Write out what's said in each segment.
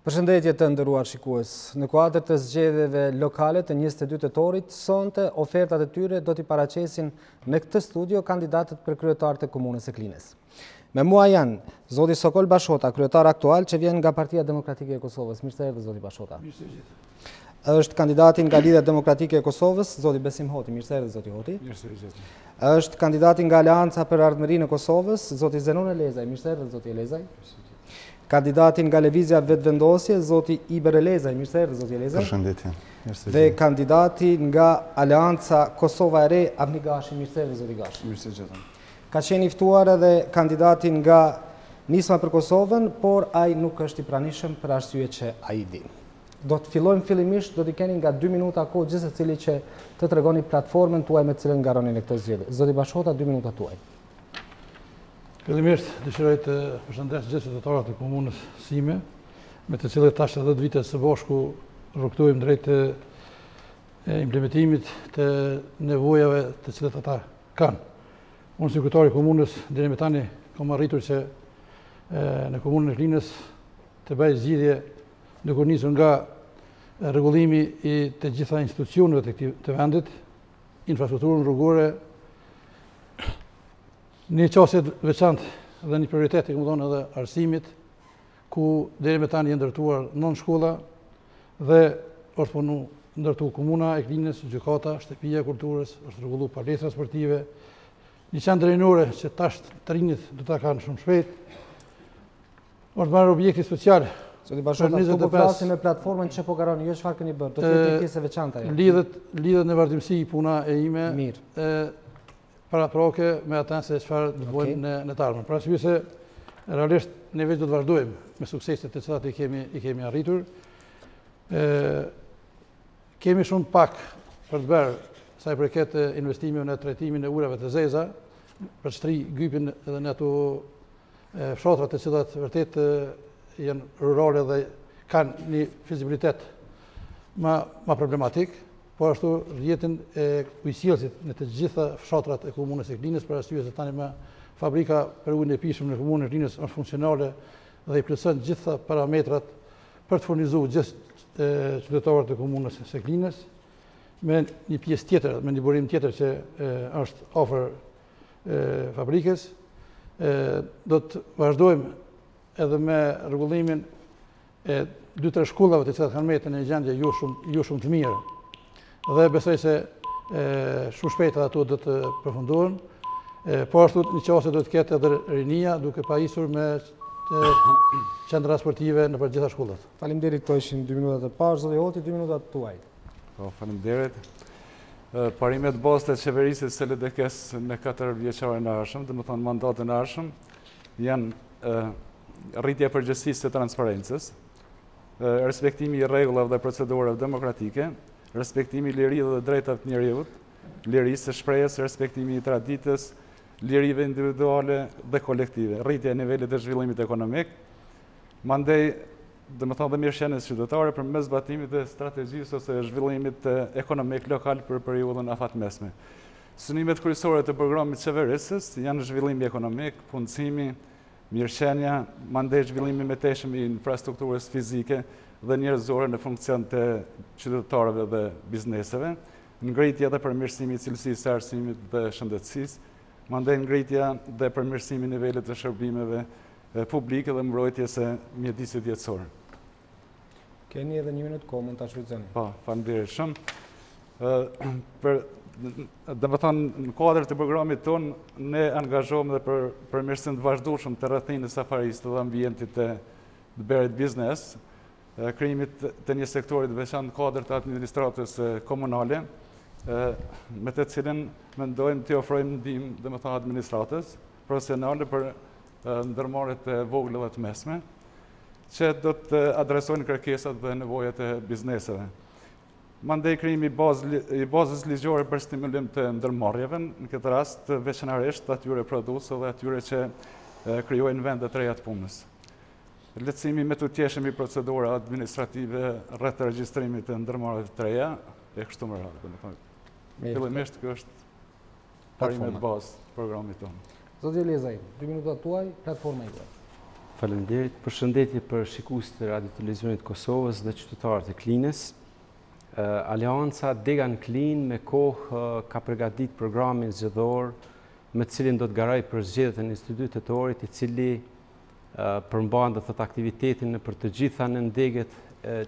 Përshëndetje të nderuar shikues. Në kuadër të zgjedhjeve lokale të 22 tetorit, sonte ofertat e tyre do t'i paraqesin në këtë studio kandidatët për kryetar të komunës së Klinës. Me mua janë zoti Sokol Bashota, kryetar aktual që vjen nga Partia Demokratike e Kosovës. Mirë se erdhët zoti Bashota. Mirë se erdhët. Është kandidati nga Lidhja Demokratike e Kosovës, zoti Besim Hoti. Mirë se erdhët zoti Hoti. Mirë se erdhët. Është kandidati nga Aleanca për Ardhmërinë e Kosovës, zoti Zenon Elezaj. Mirë se erdhët zoti Elezaj. Kandidatin nga Lëvizja Vetëvendosje, zoti Iber Elezaj. Mirë se erdhët zoti Elezaj. Përshëndetje. Dhe kandidati nga Aleanca Kosova e Re, Avni Gashi. Mirë se erdhët zoti Gashi. Mirë se erdhët. Ka qenë i ftuar edhe kandidatin nga Nisma për Kosovën, por ai nuk është i pranishëm për arsye që ai di. Do të fillojmë fillimisht, do t'i keni nga 2 minuta kohë gjithë secili që të tregoni platformën tuaj me të cilën ngaroni në këtë zgjedhje. Zoti Bashota, 2 minuta tuaj. Fillimisht dëshiroj të përshëndes gjithë qytetarët e komunës sime, me të cilët tash 10 vite së bashku rrugtojmë drejt implementimit të nevojave të cilët ata kanë. Unë si kryetari i komunës deri më tani kam arritur që në komunën e Klinës të bëj zgjidhje duke nisur nga rregullimi i të gjitha institucioneve të vendit, infrastrukturën rrugore, një çështje veçantë dhe një prioritet që më edhe arsimit, ku deri më tani janë ndërtuar 9 shkolla dhe është punu ndërtu komuna e Klinës, gjykata, shtëpia e kulturës, është rregulluar palestra sportive, një qendër rinore që tash të rinjit do ta kanë shumë shpejt. Është marrë objekti social. Zoti Bashota, këtu po flasim me platformën që po garoni, jo çfarë keni bërë, do të jetë pjesë e veçantë ajo. Lidhet në vazhdimsi puna e ime. Mirë. Paraproke me ata se çfarë do bëjmë në të ardhmen. Pra se realisht ne vetë do të vazhdojmë me sukseset të cilat i kemi arritur. Kemi shumë pak për të bërë sa i përket investimeve në trajtimin e ujrave të zeza, për shtri gypin edhe në ato fshatrat të cilat vërtet janë rurale dhe kanë një fizibilitet ma problematik, po ashtu rrjetin e ujësjellësit në të gjitha fshatrat e komunës së Klinës, për arsye se tani me fabrika për ujin e pishëm në komunën e Klinës është funksionale dhe i plotson gjitha parametrat për të furnizuar gjithë qytetarët e komunës së Klinës, me një pjesë tjetër, me një burim tjetër që është afër fabrikës. Do të vazhdojmë edhe me rregullimin e 2-3 shkollave të cilat kanë metën në gjendje jo shumë të mirë. Dhe besoj se shumë shpejt ato do të përfundohen. Po ashtu në çështje do të ketë edhe rinia duke pajisur me qendra sportive në për gjitha shkollat. Faleminderit, këto ishin 2 minutat e parë, zoti Hoti, 2 minutat tuaj. Po, faleminderit. Parimet bazë të qeverisë së LDK-s në 4 vjeçare në ardhshëm, domethënë mandatën e ardhshëm, janë rritja e përgjegjësisë së transparencës, respektimi i rregullave dhe procedurave demokratike, respektimi i lirisë dhe drejtave të njerëzit, lirisë së shprehjes, respektimi i traditës, lirive individuale dhe kolektive, rritja e nivelit të zhvillimit ekonomik, mandej domethënë dhe mirëqenies qytetare përmes zbatimit të strategjisë ose zhvillimit ekonomik lokal për periudhën afatmesme. Synimet kryesore të programit qeverisës janë zhvillimi ekonomik, punësimi, mirëqenia, mandej zhvillimi me teshëm i infrastrukturës fizike dhe njerëzore në funksion të qytetarëve dhe bizneseve, ngritja dhe përmirësimi i cilësisë së arsimit dhe shëndetësisë, mandej ngritja dhe përmirësimi i nivelit të shërbimeve publike dhe mbrojtjes së mjedisit jetësor. Keni edhe 1 minutë kohë, mund ta shfrytëzoni. Po, faleminderit shumë. Domethënë në kuadër të programit ton ne angazhohemi dhe për përmirësim të vazhdueshëm të rrethinës safarisë dhe ambientit të berit biznes, krijimit të një sektori të veçantë në kuadër të administratës komunale, me të cilën mendojmë të ofrojmë ndihmë domethënë administratës profesionale për ndërmarrjet e vogla dhe të mesme, që do të adresojnë kërkesat dhe nevojat e bizneseve. Mandej krijimi i bazës ligjore për stimulim të ndërmarrjeve, në këtë rast veçanërisht atyre prodhuesve dhe atyre që krijojnë vende të reja të punës. Lehtësimi me të tjeshëm i procedura administrative rreth regjistrimit të ndërmarrjeve të reja e kështu me radhë. Fillimisht kjo është parimet bazë të programit tonë. Zoti Elezaj, 2 minutat tuaj, platforma juaj. Faleminderit. Përshëndetje për shikuesit e Radio Televizionit Kosovës dhe qytetarët e Klinës. Alianca Degan Klinë me kohë ka përgatitur programin zgjedhor me cilin do të garoj për zgjedhjet e Institutit Tetorit, i cili përmban aktivitetin në për të gjitha nëndegjet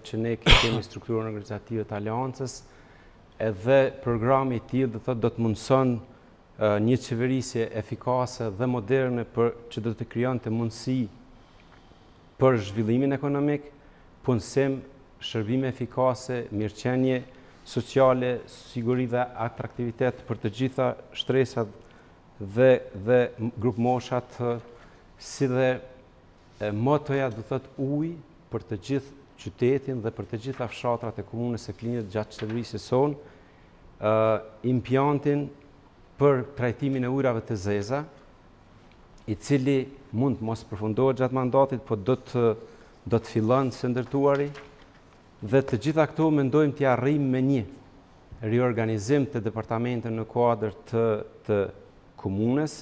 që ne kemi strukturën organizative të Aliancës, edhe programi i tillë do të mundëson një qeverisje efikase dhe moderne që do të krijonte mundësi për zhvillimin ekonomik, punësim, shërbime efikase, mirëqenie sociale, siguri dhe atraktivitet për të gjitha shtresat dhe grup moshat, si dhe motoja do thotë ujë për të gjithë qytetin dhe për të gjitha fshatrat e komunës së Klinës gjatë qeverisjes sonë, impjantin për trajtimin e ujrave të zeza, i cili mund të mos përfundohet gjatë mandatit, po do të fillon së ndërtuari, dhe të gjitha këto mendojmë t'i arrijmë me një riorganizim të departamenteve në kuadër të komunës,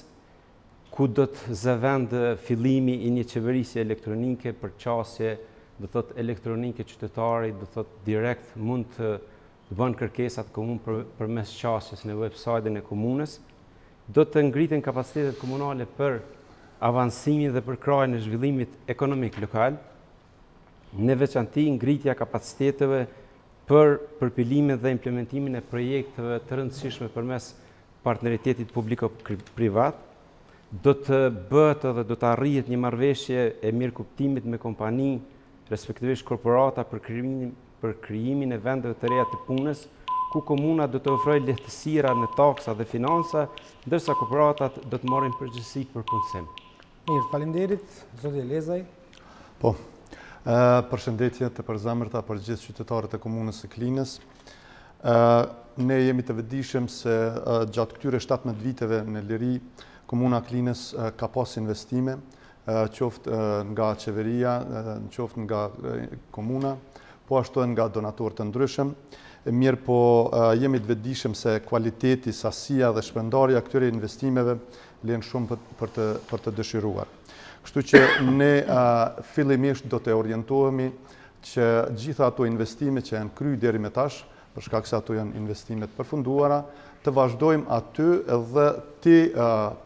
ku do të zëvend fillimi i një qeverisje elektronike për qasje, do thotë elektronike qytetari, do thotë direkt mund të bën kërkesat komunë përmes qasjes në website-in e komunës, do të ngritin kapacitetet komunale për avancimin dhe për krajën e zhvillimit ekonomik lokal, në veçanti ngritja kapaciteteve për përpilimin dhe implementimin e projekteve të rëndësishme përmes partneritetit publiko-privat, do të bëhet edhe do të arrihet një marrëveshje e mirëkuptimit me kompani, respektivisht korporata për krijimin e vendeve të reja të punës, ku komuna do të ofrojë lehtësira në taksa dhe financa, ndërsa korporatat do të marrin përgjegjësi për punësim. Mirë, faleminderit, zoti Lezaj. Po, përshëndetje të përzemërta për gjithë qytetarët e komunës së Klinës. Ne jemi të vetëdijshëm se gjatë këtyre 17 viteve në liri, komuna Klinës ka pas investime, qoftë nga qeveria, qoftë nga komuna, po ashtu nga donatorë të ndryshëm. Mirë po jemi të vetëdijshëm se kualiteti, sasia dhe shpërndarja këtyre investimeve vlen shumë për të dëshiruar. Kështu që ne fillimisht do të orientohemi që gjitha ato investime që janë kry deri me tash, për shkak se ato janë investimet përfunduara, të vazhdojmë aty dhe të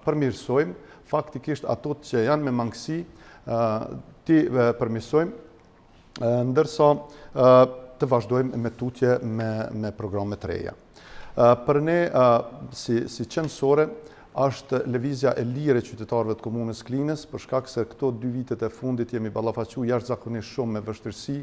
përmirësojmë faktikisht ato që janë me mangësi, të përmirësojmë, ndërsa të vazhdojmë me tutje me programe të reja. Për ne, si qendrore, është lëvizja e lirë e qytetarëve të komunës Klinës, për shkak se këto 2 vitet e fundit jemi ballafaquar jashtëzakonisht shumë me vështirësi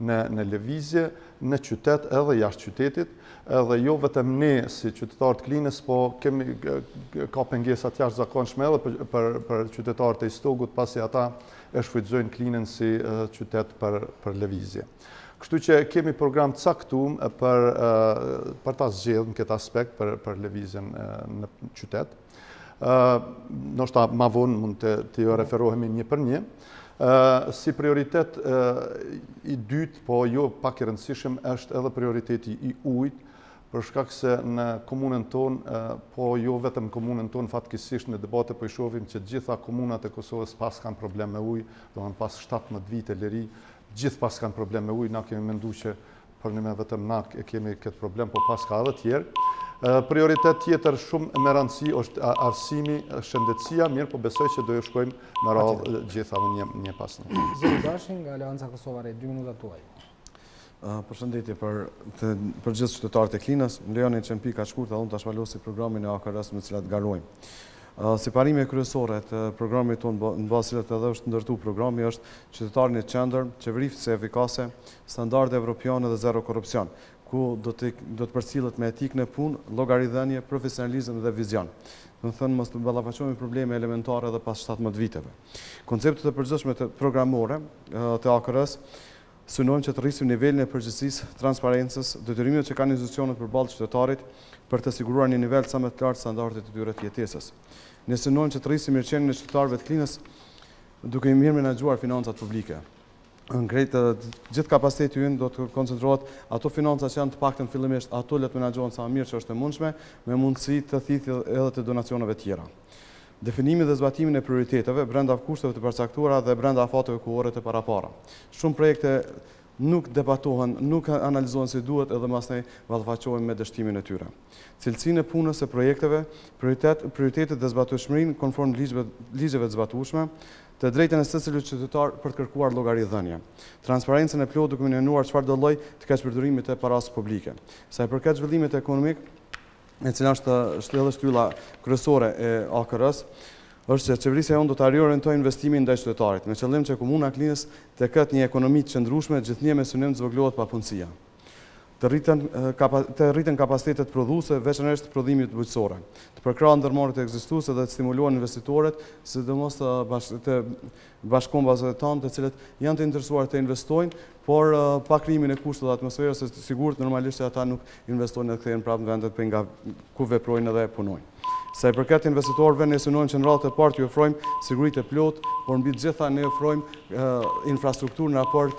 në lëvizje, në qytet edhe jashtë qytetit, edhe jo vetëm ne si qytetarët të Klinës, po ka pengesat jashtëzakonshme edhe për qytetarët e Istogut, pasi ata e shfrytëzojnë Klinën si qytet për lëvizje. Kështu që kemi program të caktuar për ta zgjedhur në këtë aspekt për lëvizjen në qytet. Ndoshta ma vonë mund të jo referohemi një për një. Si prioritet i dytë, po jo pak i rëndësishëm, është edhe prioriteti i ujit, për shkak se në komunën tonë, po jo vetëm komunën tonë, fatkesisht në debate po i shohim që gjitha komunat e Kosovës pas kanë problem me ujë, domethënë pas 17 vite liri, gjithë pas kanë problem me ujë, na kemi menduar që për një vetëm na kemi këtë problem, po pas ka edhe tjerë. Prioritet tjetër shumë me rëndësi është arsimi, shëndetësia, mirë, po besoj që do ju shkojmë në radhë gjithave një pas një. Zoti Dashin nga Alianca Kosovare, 2 minutat tuaj. Përshëndetje për gjithë qytetarët e Klinës, më lejoni që në pika shkurtë unë ta shpalosi programin e AKR-s me cilat garojmë. Si parime kryesore të programit tonë në bazë cilat edhe është ndërtu programi është qytetarin e qendër, qeverisje efikase, standarde evropiane dhe zero korrupsion, ku do të përcillet me etikën e punë, llogaridhënie, profesionalizëm dhe vizion. Do të thënë mos të ballafaqohemi probleme elementare edhe pas 17 viteve. Konceptet e përgjithshme të programore të AKR-s synojnë që të rrisim nivelin e përgjegjësisë, transparencës, detyrimet që kanë institucionet përballë qytetarit për të siguruar një nivel sa më të lartë standardit të tyre të jetesës. Ne synojmë që të rrisim mirëqenien e qytetarëve të Klinës duke i mirë menaxhuar financat publike. Në krejtë gjithë kapaciteti ynë do të koncentrohet ato financa që janë të paktën fillimisht, ato le të menaxhohen sa më mirë që është e mundshme, me mundësi të thithje edhe të donacioneve tjera. definimin dhe zbatimin e prioriteteve brenda kushteve të përcaktuara dhe brenda afateve kohore të parapara. Shumë projekte nuk debatohen, nuk analizohen si duhet edhe masnej vallëfaqohen me dështimin e tyre. Cilësinë e punës e projekteve, prioritetet dhe zbatueshmërinë konform ligjeve të zbatueshme, të drejtën e secili qytetar për të kërkuar llogaridhënie. Transparencën e plotë duke minimzuar çfarë do lloj të keqpërdorimit të parasë publike. Sa i përket zhvillimit ekonomik, e cila është edhe shtylla kryesore e AKR-s, është që qeverisja jonë do të riorientojë investimin ndaj qytetarit, me qëllim që komuna e Klinës të ketë një ekonomi të qëndrueshme, gjithnjë me synim të zvogëlohet papunësia. Të rriten kapacitetet prodhuese, veçanërisht prodhimit bujqësore, të përkrahën ndërmarrjet ekzistuese dhe të stimulohen investitorët, sidomos të bashkëkombëve tanë, të cilët janë të interesuar të investojnë, por pa krijimin e kushteve të atmosferës së sigurt normalisht që ata nuk investojnë dhe kthehen prapë në vendet për nga ku veprojnë dhe punojnë. Sa i përket investitorëve, ne synojmë që në radhë të parë t'ju ofrojmë siguritë e plotë, por mbi të gjitha ne ofrojmë infrastrukturë në raport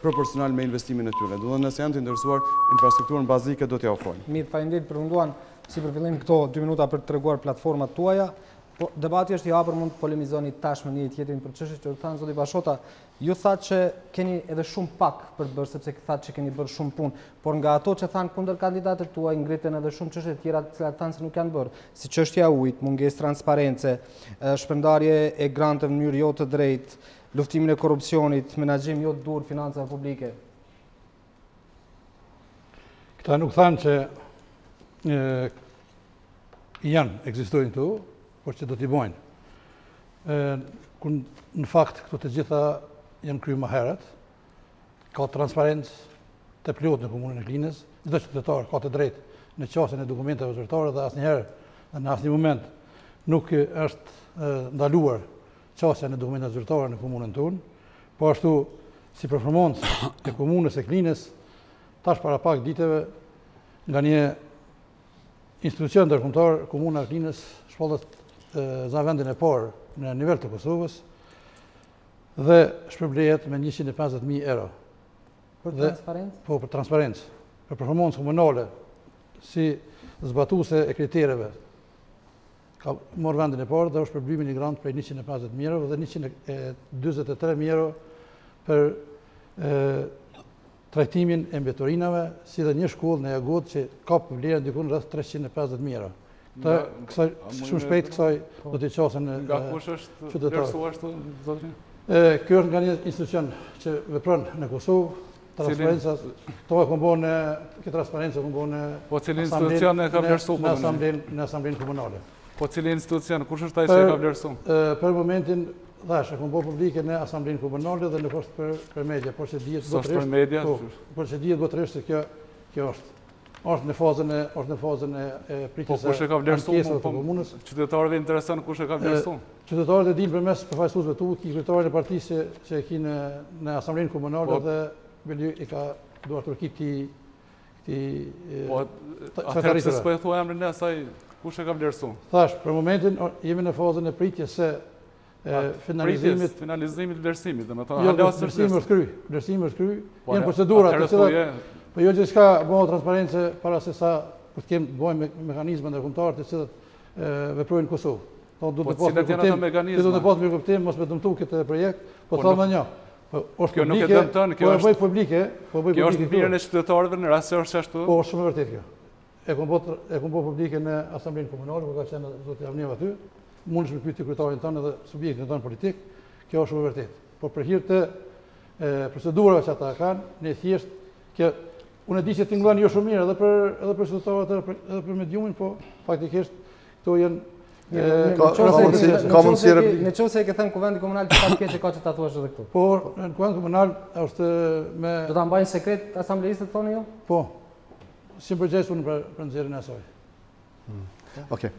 proporcional me investimin e tyre. Do të nëse janë të interesuar, infrastrukturën bazike do t'ja ofrojmë. Mirë, faleminderit për munduan si për fillim këto 2 minuta për të treguar platformat tuaja. Po debati është i hapur, mund të polemizoni tash me njëri tjetrin për çështje që thanë zoti Bashota. Ju thatë që keni edhe shumë pak për të bërë, sepse thatë që keni bërë shumë punë, por nga ato që thanë kundër kandidatët tuaj ngriten edhe shumë çështje të tjera të cilat thanë se nuk janë bërë, si çështja e ujit, mungesë transparence, shpërndarje e granteve në mënyrë jo të drejtë, luftimin e korrupsionit, menaxhim jo të dur financave publike. Këta nuk thanë që ekzistojnë këtu, por që do t'i bojnë. Në fakt, këto të gjitha janë kryer më herët, ka transparencë të plotë në komunën e Klinës, çdo qytetar ka të drejtë në qasjen e dokumenteve zyrtare dhe asnjëherë dhe në asnjë moment nuk është ndaluar qasja në dokumentet zyrtare në komunën tonë, po ashtu si performancë e komunës e Klinës, tash para pak ditëve nga një institucion ndërkombëtar, komuna e Klinës shpallet za vendin e parë në nivel të Kosovës dhe shpërblehet me 150.000 euro. Për transparencë? Po, për transparencë. Për performancë komunale, si zbatuese e kritereve, ka marrë vendin e parë dhe është shpërblyer një grant për 150.000 euro dhe 143.000 euro për trajtimin e mbetorinave, si dhe një shkollë në Jagodë që ka vlerën diku rreth 350.000 euro. Shumë shpejt kësaj do t'i qasën nga kush është vlerësuar ashtu, zotrin? Kjo është nga një institucion që vepron në Kosovë, transparenca, këtë transparencë kom bërë po cili institucion e ka vlerësu në asamblenë komunale. Po cili institucion, kush është ai që e ka vlerësu? Për momentin, dhash, e kom bërë publike në asamblenë komunale dhe nuk është për media, por që dihet botërisht se kjo është. Është në fazën e pritjes së ankesave të komunës. Qytetarëve intereson kush e ka vlerësuar? Qytetarët e dinë përmes përfaqësuesve tu, kryetarin e partisë që e ki në asamblenë komunale dhe Beliu i ka duar turki këtij atëherë se s'po e thua emrin e asaj kush e ka vlerësuar? Thash, për momentin jemi në fazën e pritjes së finalizimit vlerësimit, domethënë vlerësimi është kry, janë procedura të cilat po jo gjithçka bëhet transparencë para se sa kur të kem bëjmë mekanizma ndërkombëtar të cilat veprojnë në Kosovë. Po cilat janë ato mekanizma? Do të pas me kuptim, mos me dëmtu këtë projekt, po thonë një. Kjo nuk e dëmton, kjo është publike, kjo është mirën e qytetarëve në rast se është ashtu. Po shumë e vërtetë kjo. E kom bërë publike në asamblenë komunale, ku ka qenë zoti Avnev aty. Mundesh me pyetje kryetarin tonë edhe subjektin tonë politik. Kjo është shumë e vërtetë. Por për hir të procedurave që ata kanë, ne thjesht që unë e di që tingëllon jo shumë mirë edhe për qytetarët edhe për mediumin, po faktikisht këto janë në qoftë se e ke thënë kuvendi komunal të pak keq e ka që ta thuash edhe këtu. Por në kuvend komunal është me do ta mbajnë sekret asambleistët thonë jo? Po. Si përgjegjës unë për nxjerrjen e asaj. Okej.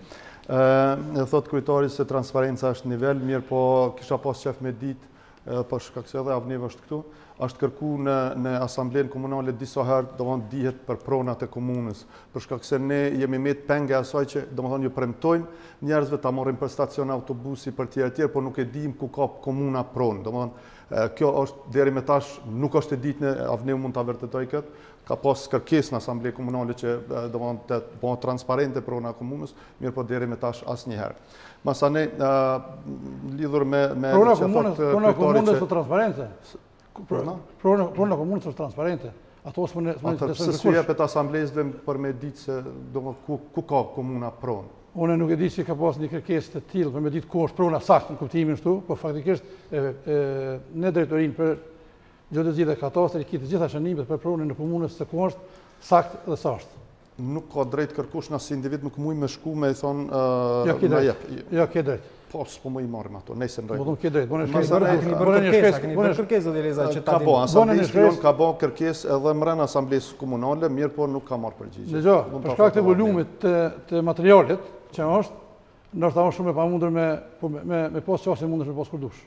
E thot kryetari se transparenca është nivel, mirë po kisha pas qef me ditë, për shkak se edhe Avnev është këtu, është kërku në asamblenë komunale disa herë, domethënë dihet për pronat e komunës, për shkak se ne jemi me penge asaj që domethënë ju premtojmë njerëzve ta marrin për stacion autobusi për tjerë, por nuk e dim ku ka komuna pronë. Domethënë Kjo është deri me tash nuk është e ditën, Avneu mund ta vërtetoj këtë. Ka pas kërkesë në Asamble Komunale që domethënë të bëhen transparente prona e komunës, mirë po deri me tash asnjëherë. Masanej lidhur me prona komunës është transparente. Prona komunës është transparente. Ato s'u jepet asamblezëve për me ditë se ku ka komuna pronë. Unë nuk e di si ka pas një kërkesë të tillë për me ditë ku është prona saktë në kuptimin ashtu, po faktikisht në drejtorinë për Gjeodezi dhe Katastri kitë gjitha shënimet për pronën në komunës se ku është saktë dhe sashtë. Nuk ka drejt kërkush në si individ nuk muj me shku me i thonë Ja, ke drejt. Po, s'po më i marrim ato, nejse në drejt. Po, ke drejt. Bërë kërkesë dhe Leza që ta dimë. Asamblesë ka bo kërkesë edhe mrena asamblesë komunale, mirë po nuk ka marrë përgjigje. Dëgjo, për shkak të volumit të materialit që është, ndoshta është shumë e pamundur me pas qasje mundesh me pas kurdush.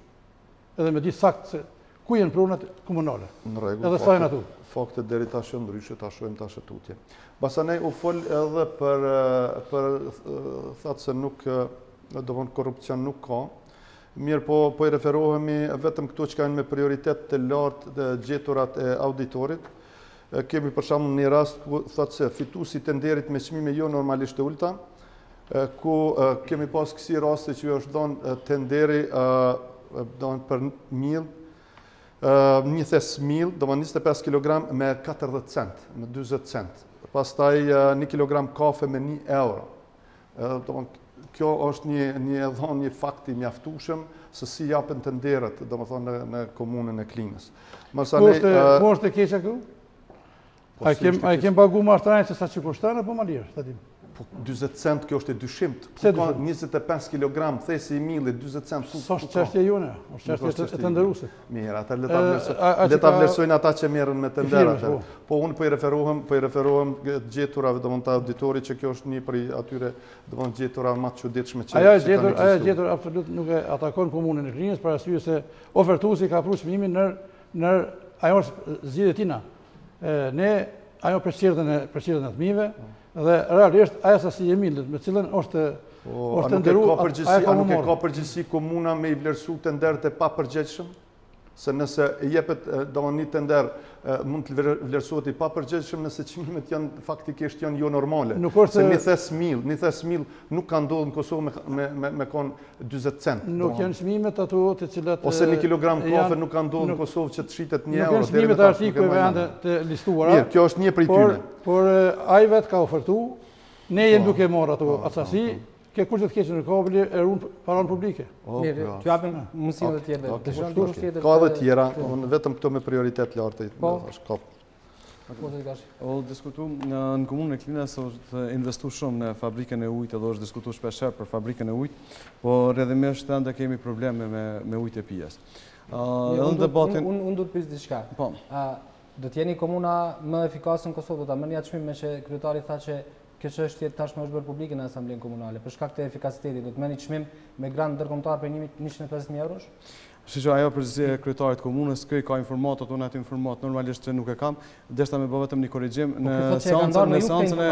Edhe me ditë saktë se ku janë pronat komunale. Në rregull. Edhe sajnë atu. Fakte deri tash janë ndryshe, ta shohim tash tutje. Basanej u fol edhe për thatë se nuk domthon korrupsion nuk ka. Mirë po i referohemi vetëm këto që kanë me prioritet të lartë të gjeturat e auditorit. Kemi për shembull një rast ku thotë se fituesi i tenderit me çmime jo normalisht të ulta, ku kemi pas kësi raste që është dhënë tenderi për miell, një thes miell, domethënë 25 kg me 40 cent, me 40 cent. Pastaj 1 kg kafe me 1 euro. Domethënë kjo është një fakt i mjaftueshëm se si japen tenderët, domethënë në komunën e Klinës. Po është e keqja këtu? A i kem pagu mashtrajnë se sa që kushton apo ma lirë, ta dim? 20 cent kjo është e dyshimt. Ku ka 25 kg thesi i millit 20 cent. Sa është çështja jone? Është çështje e tenderuesit. Mirë, ata le ta vlerësojnë ata që merren me tenderat. Po unë po i referohem gjeturave domethënë të auditorit që kjo është një prej atyre domethënë gjetura më të çuditshme që ajo gjetur absolut nuk e atakon komunën e Klinës për arsye se ofertuesi ka pru çmimin në ajo është zgjedhjetina. Ajo përqirjen e fëmijëve dhe realisht ajo sasi e millit me cilën është tenderuar nuk e ka përgjegjësi komuna me i vlerësu tenderët e papërgjegjshëm, se nëse jepet domethënë një tender mund të vlerësohet i papërgjegjshëm nëse çmimet janë faktikisht janë jo normale. Se një thes miell nuk ka ndodhur në Kosovë me kon 40 cent. Nuk janë çmimet ato të cilat ose 1 kilogram kafe nuk ka ndodhur në Kosovë që të shitet 1 euro. Nuk janë çmimet e artikujve ende të listuara. Mirë, kjo është një prej tyre. Por ai vet ka ofertuar, ne jemi duke marrë ato atësi. Ke kur që të keqë në kabli e runë paranë publike. Mirë, t'ju apin mundësinë dhe tjetër. Ka dhe tjera, vetëm këto me prioritet lartë. O diskutu në komunën e Klinës është investu shumë në fabrikën e ujtë edhe është diskutu shpesher për fabrikën e ujtë, por edhe me është ende kemi probleme me ujtë e pijes. Unë du të pysë diçka. Do t'jeni komuna më efikasë në Kosovë, do t'a mërni atë shmime që kryetari tha që kjo çështje tashmë është bërë publike në Asamblenë Komunale, për shkak të efikasitetit, do të merrni çmim me grant ndërkombëtar për 150.000 eurosh? Shqo ajo përgjithësia e kryetarit komunës, këj ka informatat, unë atë informat normalisht që nuk e kam, deshta me bë vetëm një korrigjim. Në seancën e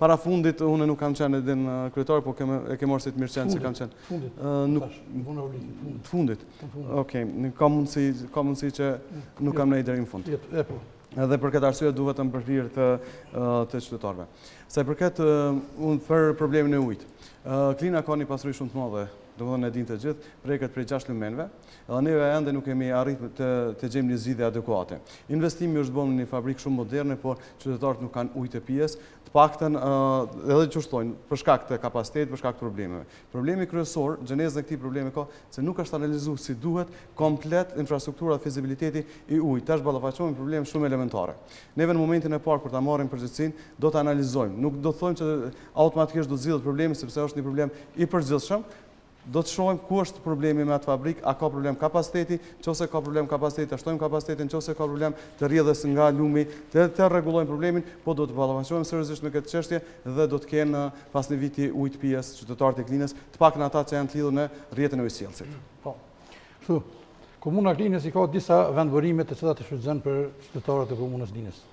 parafundit, unë nuk kam qenë edhe në kryetar, po e ke marrë si të mirë qenë se kam qenë. Fundit. Okej, ka mundësi që nuk kam nejë deri në fund. Edhe për këtë arsye duhet të më përfirë të qytetarëve. Se përket për problemin e ujtë. Klina ka një pasuri shumë të madhe, domethënë e dinë të gjithë, preket prej 6 lumenve, edhe neve ende nuk kemi arritur të gjejmë një zgjidhje adekuate. Investimi është bën në një fabrikë shumë moderne, por qytetarët nuk kanë ujë të pijes, të paktën edhe që shtojnë për shkak të kapacitetit, për shkak të problemeve. Problemi kryesor, gjeneza e këtij problemi ka se nuk është analizuar si duhet komplet infrastruktura dhe fizibiliteti i ujit. Tash ballafaqohemi probleme shumë elementare. Neve në momentin e parë kur ta marrim përgjegjësinë, do ta analizojmë. Nuk do të thonë që automatikisht do të zgjidhet problemi sepse është një problem i përgjithshëm. Do të shohim ku është problemi me atë fabrikë, a ka problem kapaciteti, nëse ka problem kapaciteti, ta shtojmë kapacitetin, nëse ka problem të rrjedhës nga lumi, të rregullojmë problemin, po do të ballafaqohemi seriozisht me këtë çështje dhe do të kenë pas një viti ujë të pijes qytetarët e Klinës, të paktën ata që janë të lidhur në rrjetin e ujësjellësit. Po. Kështu, komuna e Klinës i ka disa vendborime të cilat i shfrytëzon për qytetarët e komunës Klinës.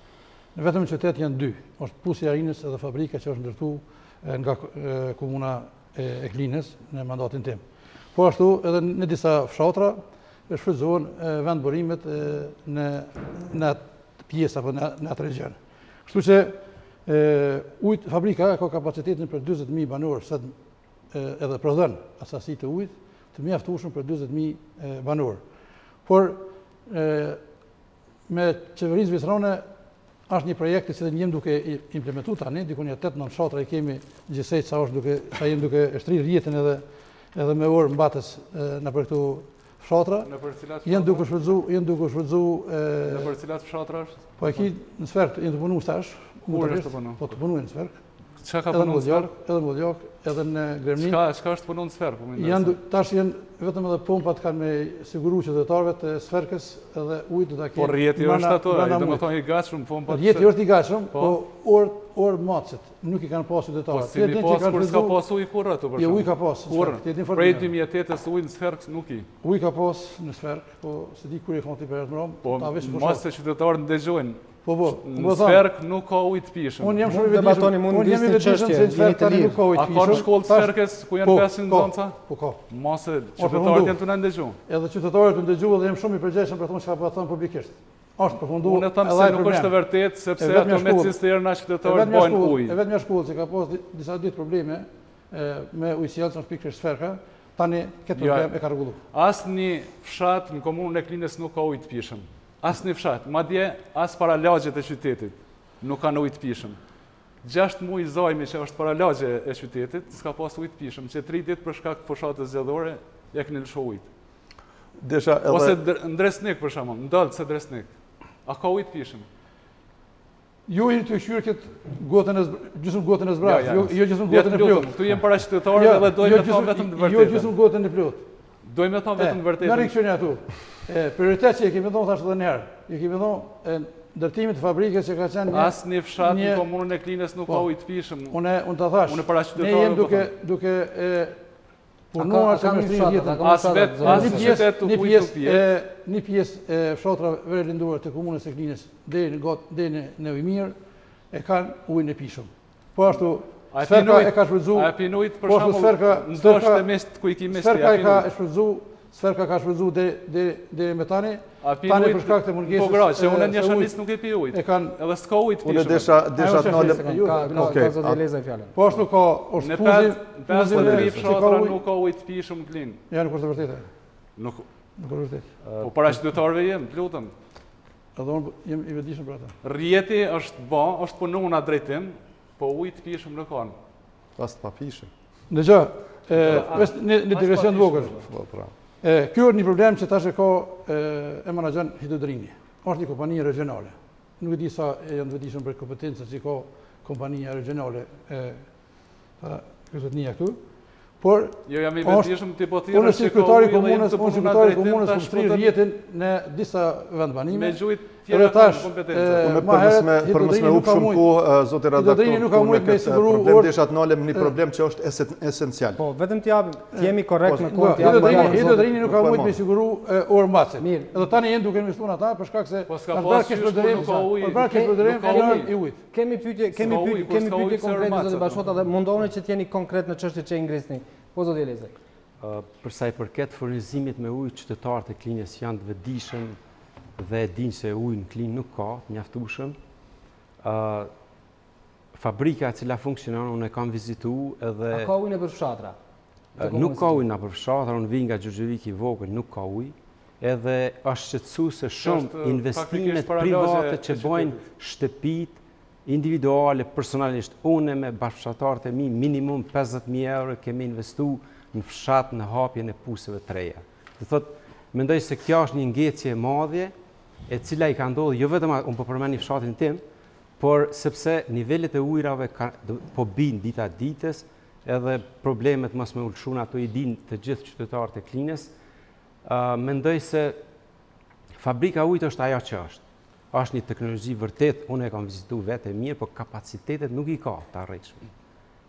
Në vetëm qytet janë 2, është Pusi Arinës edhe fabrika që është ndërtuar nga komuna e Klinës në mandatin tim. Po ashtu edhe në disa fshatra shfrytëzohen vendburimet në atë pjesë apo në atë region. Kështu që fabrika ka kapacitetin për 40.000 banorë edhe prodhon asasi të ujit të mjaftueshëm për 40.000 banorë. Por me qeverinë zvicerane është një projekt që jemi duke implementuar tani, diku një 8-9 fshatra i kemi gjithsej sa jemi duke shtrirë rjetën edhe me orë mbatës në për këtu fshatra. Jenë duke shfrytzu. Në për cilat fshatra është? Po e ki në sferk, jenë të punu stash. Kur është të punu? Po të punu në sferk. Qa ka punu në sferk? Edhe në Vëljak, edhe në Gremnin. Qka është punu në sferk? Tash jenë vetëm edhe pompat kanë me siguru qytetarëve të sferkës edhe ujtë të kemë. Po rjeti është ato, dhe më thonë i gachëm pompat? Rjeti është i gachëm, po orë matësit nuk i kanë pas qytetarët. Po si mi pas, kur s'ka pas uj kur ato për shumë? Jo, uj ka pas. Prej 2008-ës uj në sferk nuk i? Uj ka pas në sferk, po se di kur i kanë t'i për jetë mëram. Po mas se qytetarët ndëgjojnë. Në sferk nuk ka ujë të pishëm. Unë jam shumë i vetishëm se në sferk tani nuk ka ujë të pishëm. A ka në shkollë të sferkës ku janë 500 zonca? Po ka. Mase qytetarët janë të në ndëgju. Edhe qytetarët të ndëgju dhe jam shumë i përgjeshëm për thonë që ka për thonë publikisht. Ashtë përfundu unë e thamë se nuk është të vërtet, sepse ato me cisterna qytetarët bojnë ujë. E vetë një shkollë që ka pas disa ditë probleme me ujësjellë që në pikërisht sferka, tani këtë problem e ka rregullu. Asë një fshat në komunën e Klinës nuk ka ujë të pishëm. Asë një fshat, madje asë para lagjet e qytetit nuk kanë ujë të pishëm. 6 muaj zajmi që është para lagje e qytetit, s'ka pas ujë të pishëm, që 3 ditë për shkak të fushatës zgjedhore ja këni lësho ujtë. Ose ndresnik për shembull, ndalë se ndresnik. A ka ujë të pishëm? Ju jeni të shqyrë këtë gjysmë gotën e zbrafë, jo gjysmë gotën e plotë. Tu jem para qytetarëve dhe dojmë të thonë vetëm të vërtetën. Jo gjysmë gotën e plotë. Dojmë të thonë vetëm të vërtetën. Në rikëqyni atu. Prioritet që i kemi thonë thashtë dhe njerë. I kemi thonë ndërtimit të fabrikës që ka qenë një... Asë një fshat në komunën e Klinës nuk ka ujë të pishëm. Unë të thash. Unë para ne jem duke punuar të mështrirë jetën. Një pjesë e fshatra vere linduar të komunës e Klinës dhe në Ujmirë e kanë ujën e pishëm. Po ashtu, sferka e ka shfrytzu... A e pinujt për shumë, ndosht e mest ku i ki mesti, a pinujt? Sferka ka shfrytzu dhe me tani për shkak të mungesës... Po gra, që unë një shanis nuk e pi ujt, edhe s'ka ujt pishëm. Unë desha të nalëm... Po ashtu ka në 53 fshatra nuk ka ujt pishëm në Klinë. Ja, nuk është të vërtetë. Nuk është vërtetë. Po para qytetarëve jem, të lutëm. Edhe unë jem i vetëdijshëm për ata. Rjeti është punu në drejtim, po ujt pishëm në kanë. Pas të pa pishëm. Dëgjë, një digresion të vogël. Kjo është një problem që tash e ka e menaxhon Hidrodrini. Është një kompani regionale. Nuk e di sa janë të vetëdijshëm për kompetencën që ka kompania regionale kryetënia këtu. Por jo jam i vetëdijshëm ti po thirrësh se sekretari i komunës po shtrir jetën në disa vendbanime. Me gjujt tjera kanë kompetencë. Për mos me up shumë kohë, zoti redaktor, Hidrodrini nuk ka mujt me siguru problem desha të nalem një problem që është esencial. Po, vetëm t'jemi korrekt me kohë t'japim. Hidrodrini nuk ka mujt me siguru orë mbacit. Edhe tani janë duke investuar ata për shkak se kemi pyetje konkrete zoti Bashota dhe mundoni që t'jeni konkret në çështjet që i ngrisni. Po zoti Elezaj. Për sa i përket furnizimit me ujë, qytetarët e Klinës janë të vetëdijshëm dhe e dinë se ujë në Klinë nuk ka, mjaftueshëm. Fabrika e cila funksionon, unë e kam vizituar edhe... A ka ujë nëpër fshatra? Nuk ka ujë nëpër fshatra, unë vi nga Gjurgjeviki i vogël, nuk ka ujë. Edhe është shqetësuese shumë investimet private që bojnë shtëpit individuale, personalisht. Unë me bashkëfshatarët e mi, minimum 50.000 euro kemi investu në fshat në hapjen e puseve të reja. Dhe thot, mendoj se kjo është një ngecje e madhje, e cila i ka ndodhur jo vetëm unë po përmend fshatin tim, por sepse nivelet e ujrave po bin dita ditës, edhe problemet mos me ulshun ato i din të gjithë qytetarët e Klinës. Mendoj se fabrika ujit është ajo që është. Është një teknologji vërtet, unë e kam vizituar vetë e mirë, por kapacitetet nuk i ka të arritshme.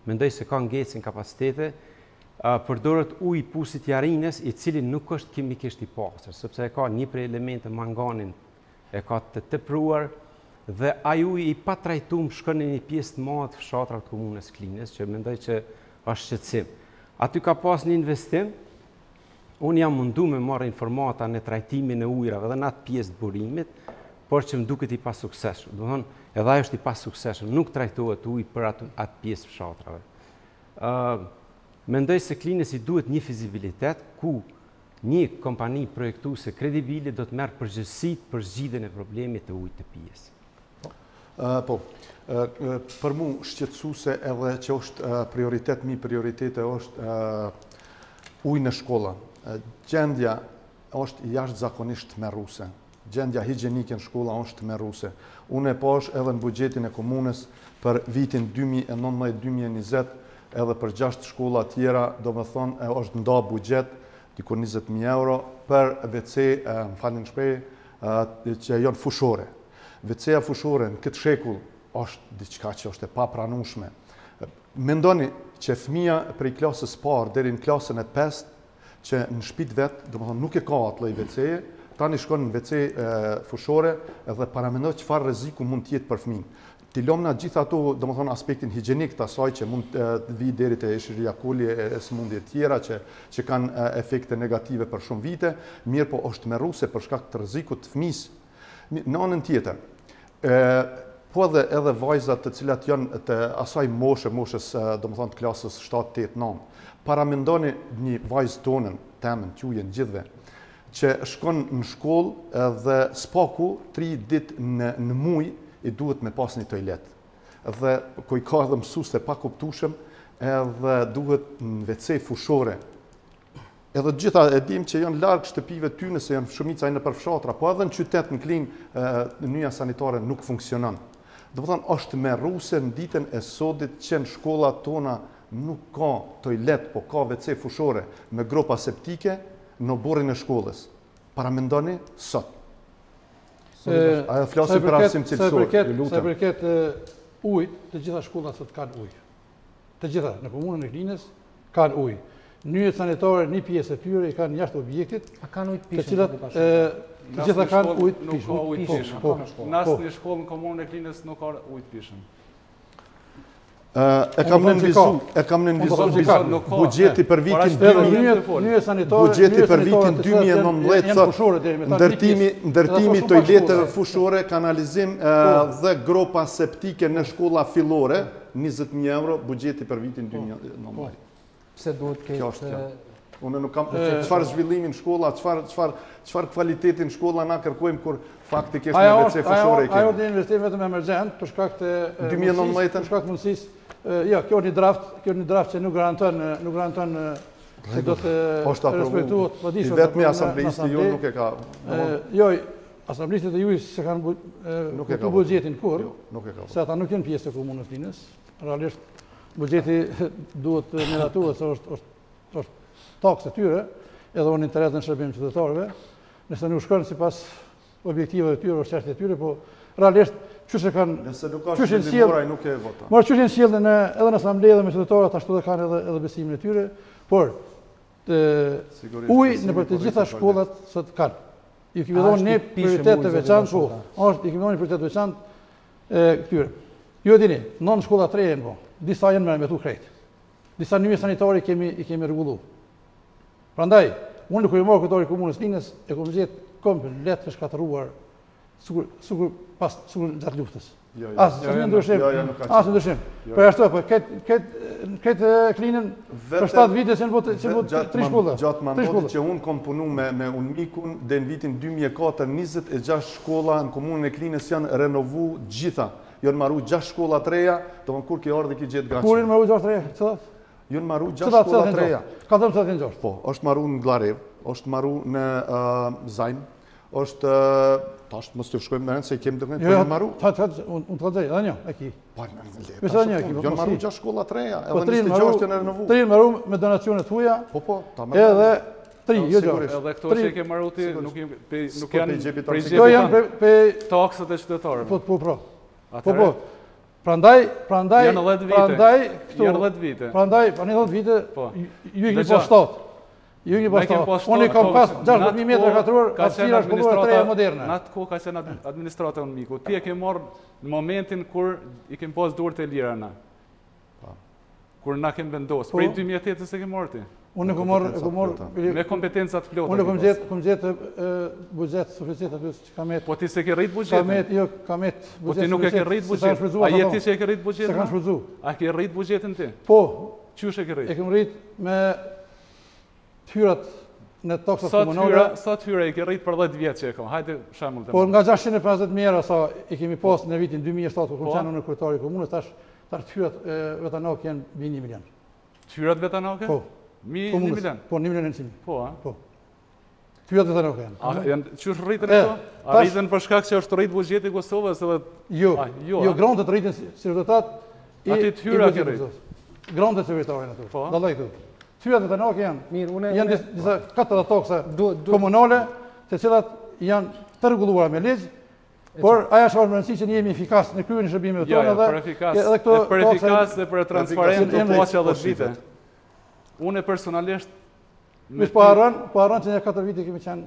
Mendoj se ka ngecje në kapacitete, përdoret ujë i pusit Jarinës, i cili nuk është kimikisht i pastër, sepse e ka një prej elemente manganin, e ka të tepruar, dhe ai ujë i patrajtuar shkon në një pjesë të madhe të fshatrave të komunës Klinës, që mendoj që është shqetësim. Aty ka pas një investim Unë jam mundu me marrë informata në trajtimin e ujrave dhe në atë pjesë të burimit, por që më duket i pas sukseshëm. Do thonë, edhe ajo është i pas sukseshëm, nuk trajtohet ujë për atë pjesë fshatrave. Mendoj se Klinës i duhet një fizibilitet ku një kompani projektuese kredibile do të merr përgjegjësitë për zgjidhjen e problemit të ujit të pijes. Për mu shqetësuese edhe që është prioritete është ujë në shkolla. Gjendja është jashtëzakonisht tmerruese. Gjendja higjienike në shkolla është tmerruese. Unë e pash edhe në buxhetin e komunës për vitin 2019-2020 edhe për 6 shkolla tjera, do me thonë, është nda buxhet, dikur 20.000 euro, për WC, më falin shprej, që janë fushore. WC-a fushore në këtë shekull është diçka që është e papranueshme. Mendoni që fëmia prej klasës parë deri në klasën e 5, që në shtëpitë vet, do me thonë, nuk e ka atë lloj WC-je, tani shkon në WC fushore edhe paramendoj çfarë rreziku mund të jetë për fëmin. Ti lomna gjithë ato, do me thonë, aspektin higjenik të asaj që mund të vi deri te Escherichia coli e sëmundje tjera që kanë efekte negative për shumë vite, mirë po është tmerruese për shkak të rrezikut të fëmisë. Në anën tjetër, po edhe vajzat të cilat janë të asaj moshës, do me thonë, të klasës 7-8-9. Paramendoni një vajzë tonën, temën, qujen gjithve, që shkon në shkollë dhe spaku 3 ditë në muj i duhet me pas një toilet. Dhe ku i ka edhe mësues pa kuptueshëm, edhe duhet në WC fushore. Edhe gjitha e dim që janë larg shtëpive ty nëse janë shumica në përfshatra, po edhe në qytet në Klinë nyja sanitare nuk funksionon. Do të thonë është tmerruese në ditën e sodit që në shkollat tona nuk ka toilet, po ka WC fushore me gropa septike në borrin e shkollës. Paramendoni sot. Ajo flasim për arsim cilësor. Sa i përket ujit, të gjitha shkollat sot kanë ujë. Të gjitha në komunën e Klinës kanë ujë. Nyjet sanitare, një pjesë e tyre i kanë jashtë objektit. A kanë ujë të cilat të gjitha kanë ujë të pishëm. Nuk ka ujë të pishëm. Në asnjë shkollë në komunën e Klinës nuk ka ujë të pishëm. E kam nënvizu buxheti për vitin 2019 ndërtimi toileteve fushore, kanalizim dhe gropa septike në shkolla fillore, 20.000 euro buxheti për vitin 2019. Pse duhet këtë? Unë nuk kam çfarë zhvillimin në shkolla, çfarë kvaliteti në shkolla na kërkojmë kur faktikisht në WC fushore kemi. Ajo është investim vetëm emergjent për shkak të 2019 për shkak të mundësisë. Jo, kjo është një draft që nuk garanton se do të respektuohet paditshëm. Vetëm asamblejisti ju nuk e ka. Jo, asambleistët e juaj se kanë këtu buxhetin kurrë. Nuk e ka. Se ata nuk janë pjesë të komunës Klinës. Realisht buxheti duhet miratuar se është taksë e tyre, edhe në interes në shërbim qytetarëve. Nëse nuk shkon sipas objektivave të tyre, është çështje e tyre, po realisht çështë kanë. Nëse nuk ka shërbimoraj nuk e vota. Por çështë sjellën edhe në asambleë dhe me qytetarët ashtu dhe kanë edhe besimin e tyre, por ujë në për të gjitha shkollat sot kanë. I kemi dhënë një prioritet të veçantë, po. I kemi dhënë një prioritet të veçantë këtyre. Ju e dini, në shkolla 3 janë po. Disa janë me metu krejt. Disa nyje sanitare i kemi rregulluar. Prandaj, unë kur i marr kryetari i komunës Klinës e kam gjetë komplet të shkatëruar sikur gjatë luftës. Asnjë ndryshim. Për ashtu, po këtë Klinën për 7 vite që në 3 shkolla. Gjatë mandatit që unë kom punu me unë mikun dhe në vitin 2004, 26 shkolla në komunën e Klinës janë renovu gjitha. Janë marru 6 shkolla të reja, do më kur ki ardhe ki gjithë gaqë. Kur janë marru 6 të reja? Cëllat? Janë marru 6 shkolla të reja. Ka të më të të Po, është marru në Glarev, është marru në Zajmë, është, tash mos të shkojmë në rëndë se i kemë dërgjën, po janë marru. Unë të gjej, edhe një, e ki. Janë marru 6 shkolla të reja, edhe 26 janë renovu. 3 marru me donacionet huja, edhe 3, jo 6. Edhe këto që i ke marru ti nuk janë prej taksët e qytetarëve. Po, prandaj, janë 10 vite. Prandaj, në 10 vite, ju i një pas 7. Ju i një pas 7. Unë i kam pas 16.000 metra katruar, atësira shkolluar të reja moderne. Në atë kohë ka qenë administrata unë miku. Ti e ke marrë në momentin kur i kem pas dorë të lira na. Kur na kem vendosë. Prej 2008 se ke marrë ti. Unë me kompetencat plota. Unë kom gjetë buxhet suficient aty që kam Po ti se ke rrit buxhetin? Kam Po ti nuk e ke rrit buxhetin? A je ti që e ke rrit buxhetin? Se kanë shfrytzu. A ke rrit buxhetin ti? Po. Qysh e ke rrit? E kem rrit me hyrat në taksat komunale. Sa hyra e ke rrit për 10 vjet që e kam? Hajde shembull. Po nga 650.000 sa i kemi pas në vitin 2007 kur kam qenë në kryetari i komunës, tash hyrat vetanake janë mbi 1 milion. Hyrat vetanake? Po. 1 milion? Po, 1.900.000. Po, a? Po. Hyrat vetanake janë. A janë qysh rritën këto? A rritën për shkak se është rrit buxheti i Kosovës edhe Jo, grandet rritën si rezultat i hyra ke rrit. Grandet sekretarin aty. Dalloj këtu. Hyrat vetanake janë. Janë disa katër taksa komunale, të cilat janë të rregulluara me ligj. Por ajo është rëndësi që ne jemi efikas në kryen e shërbimeve tona për efikas dhe për transparent të poaqja dhe vite. Unë personalisht po harron që ne 4 vite kemi qenë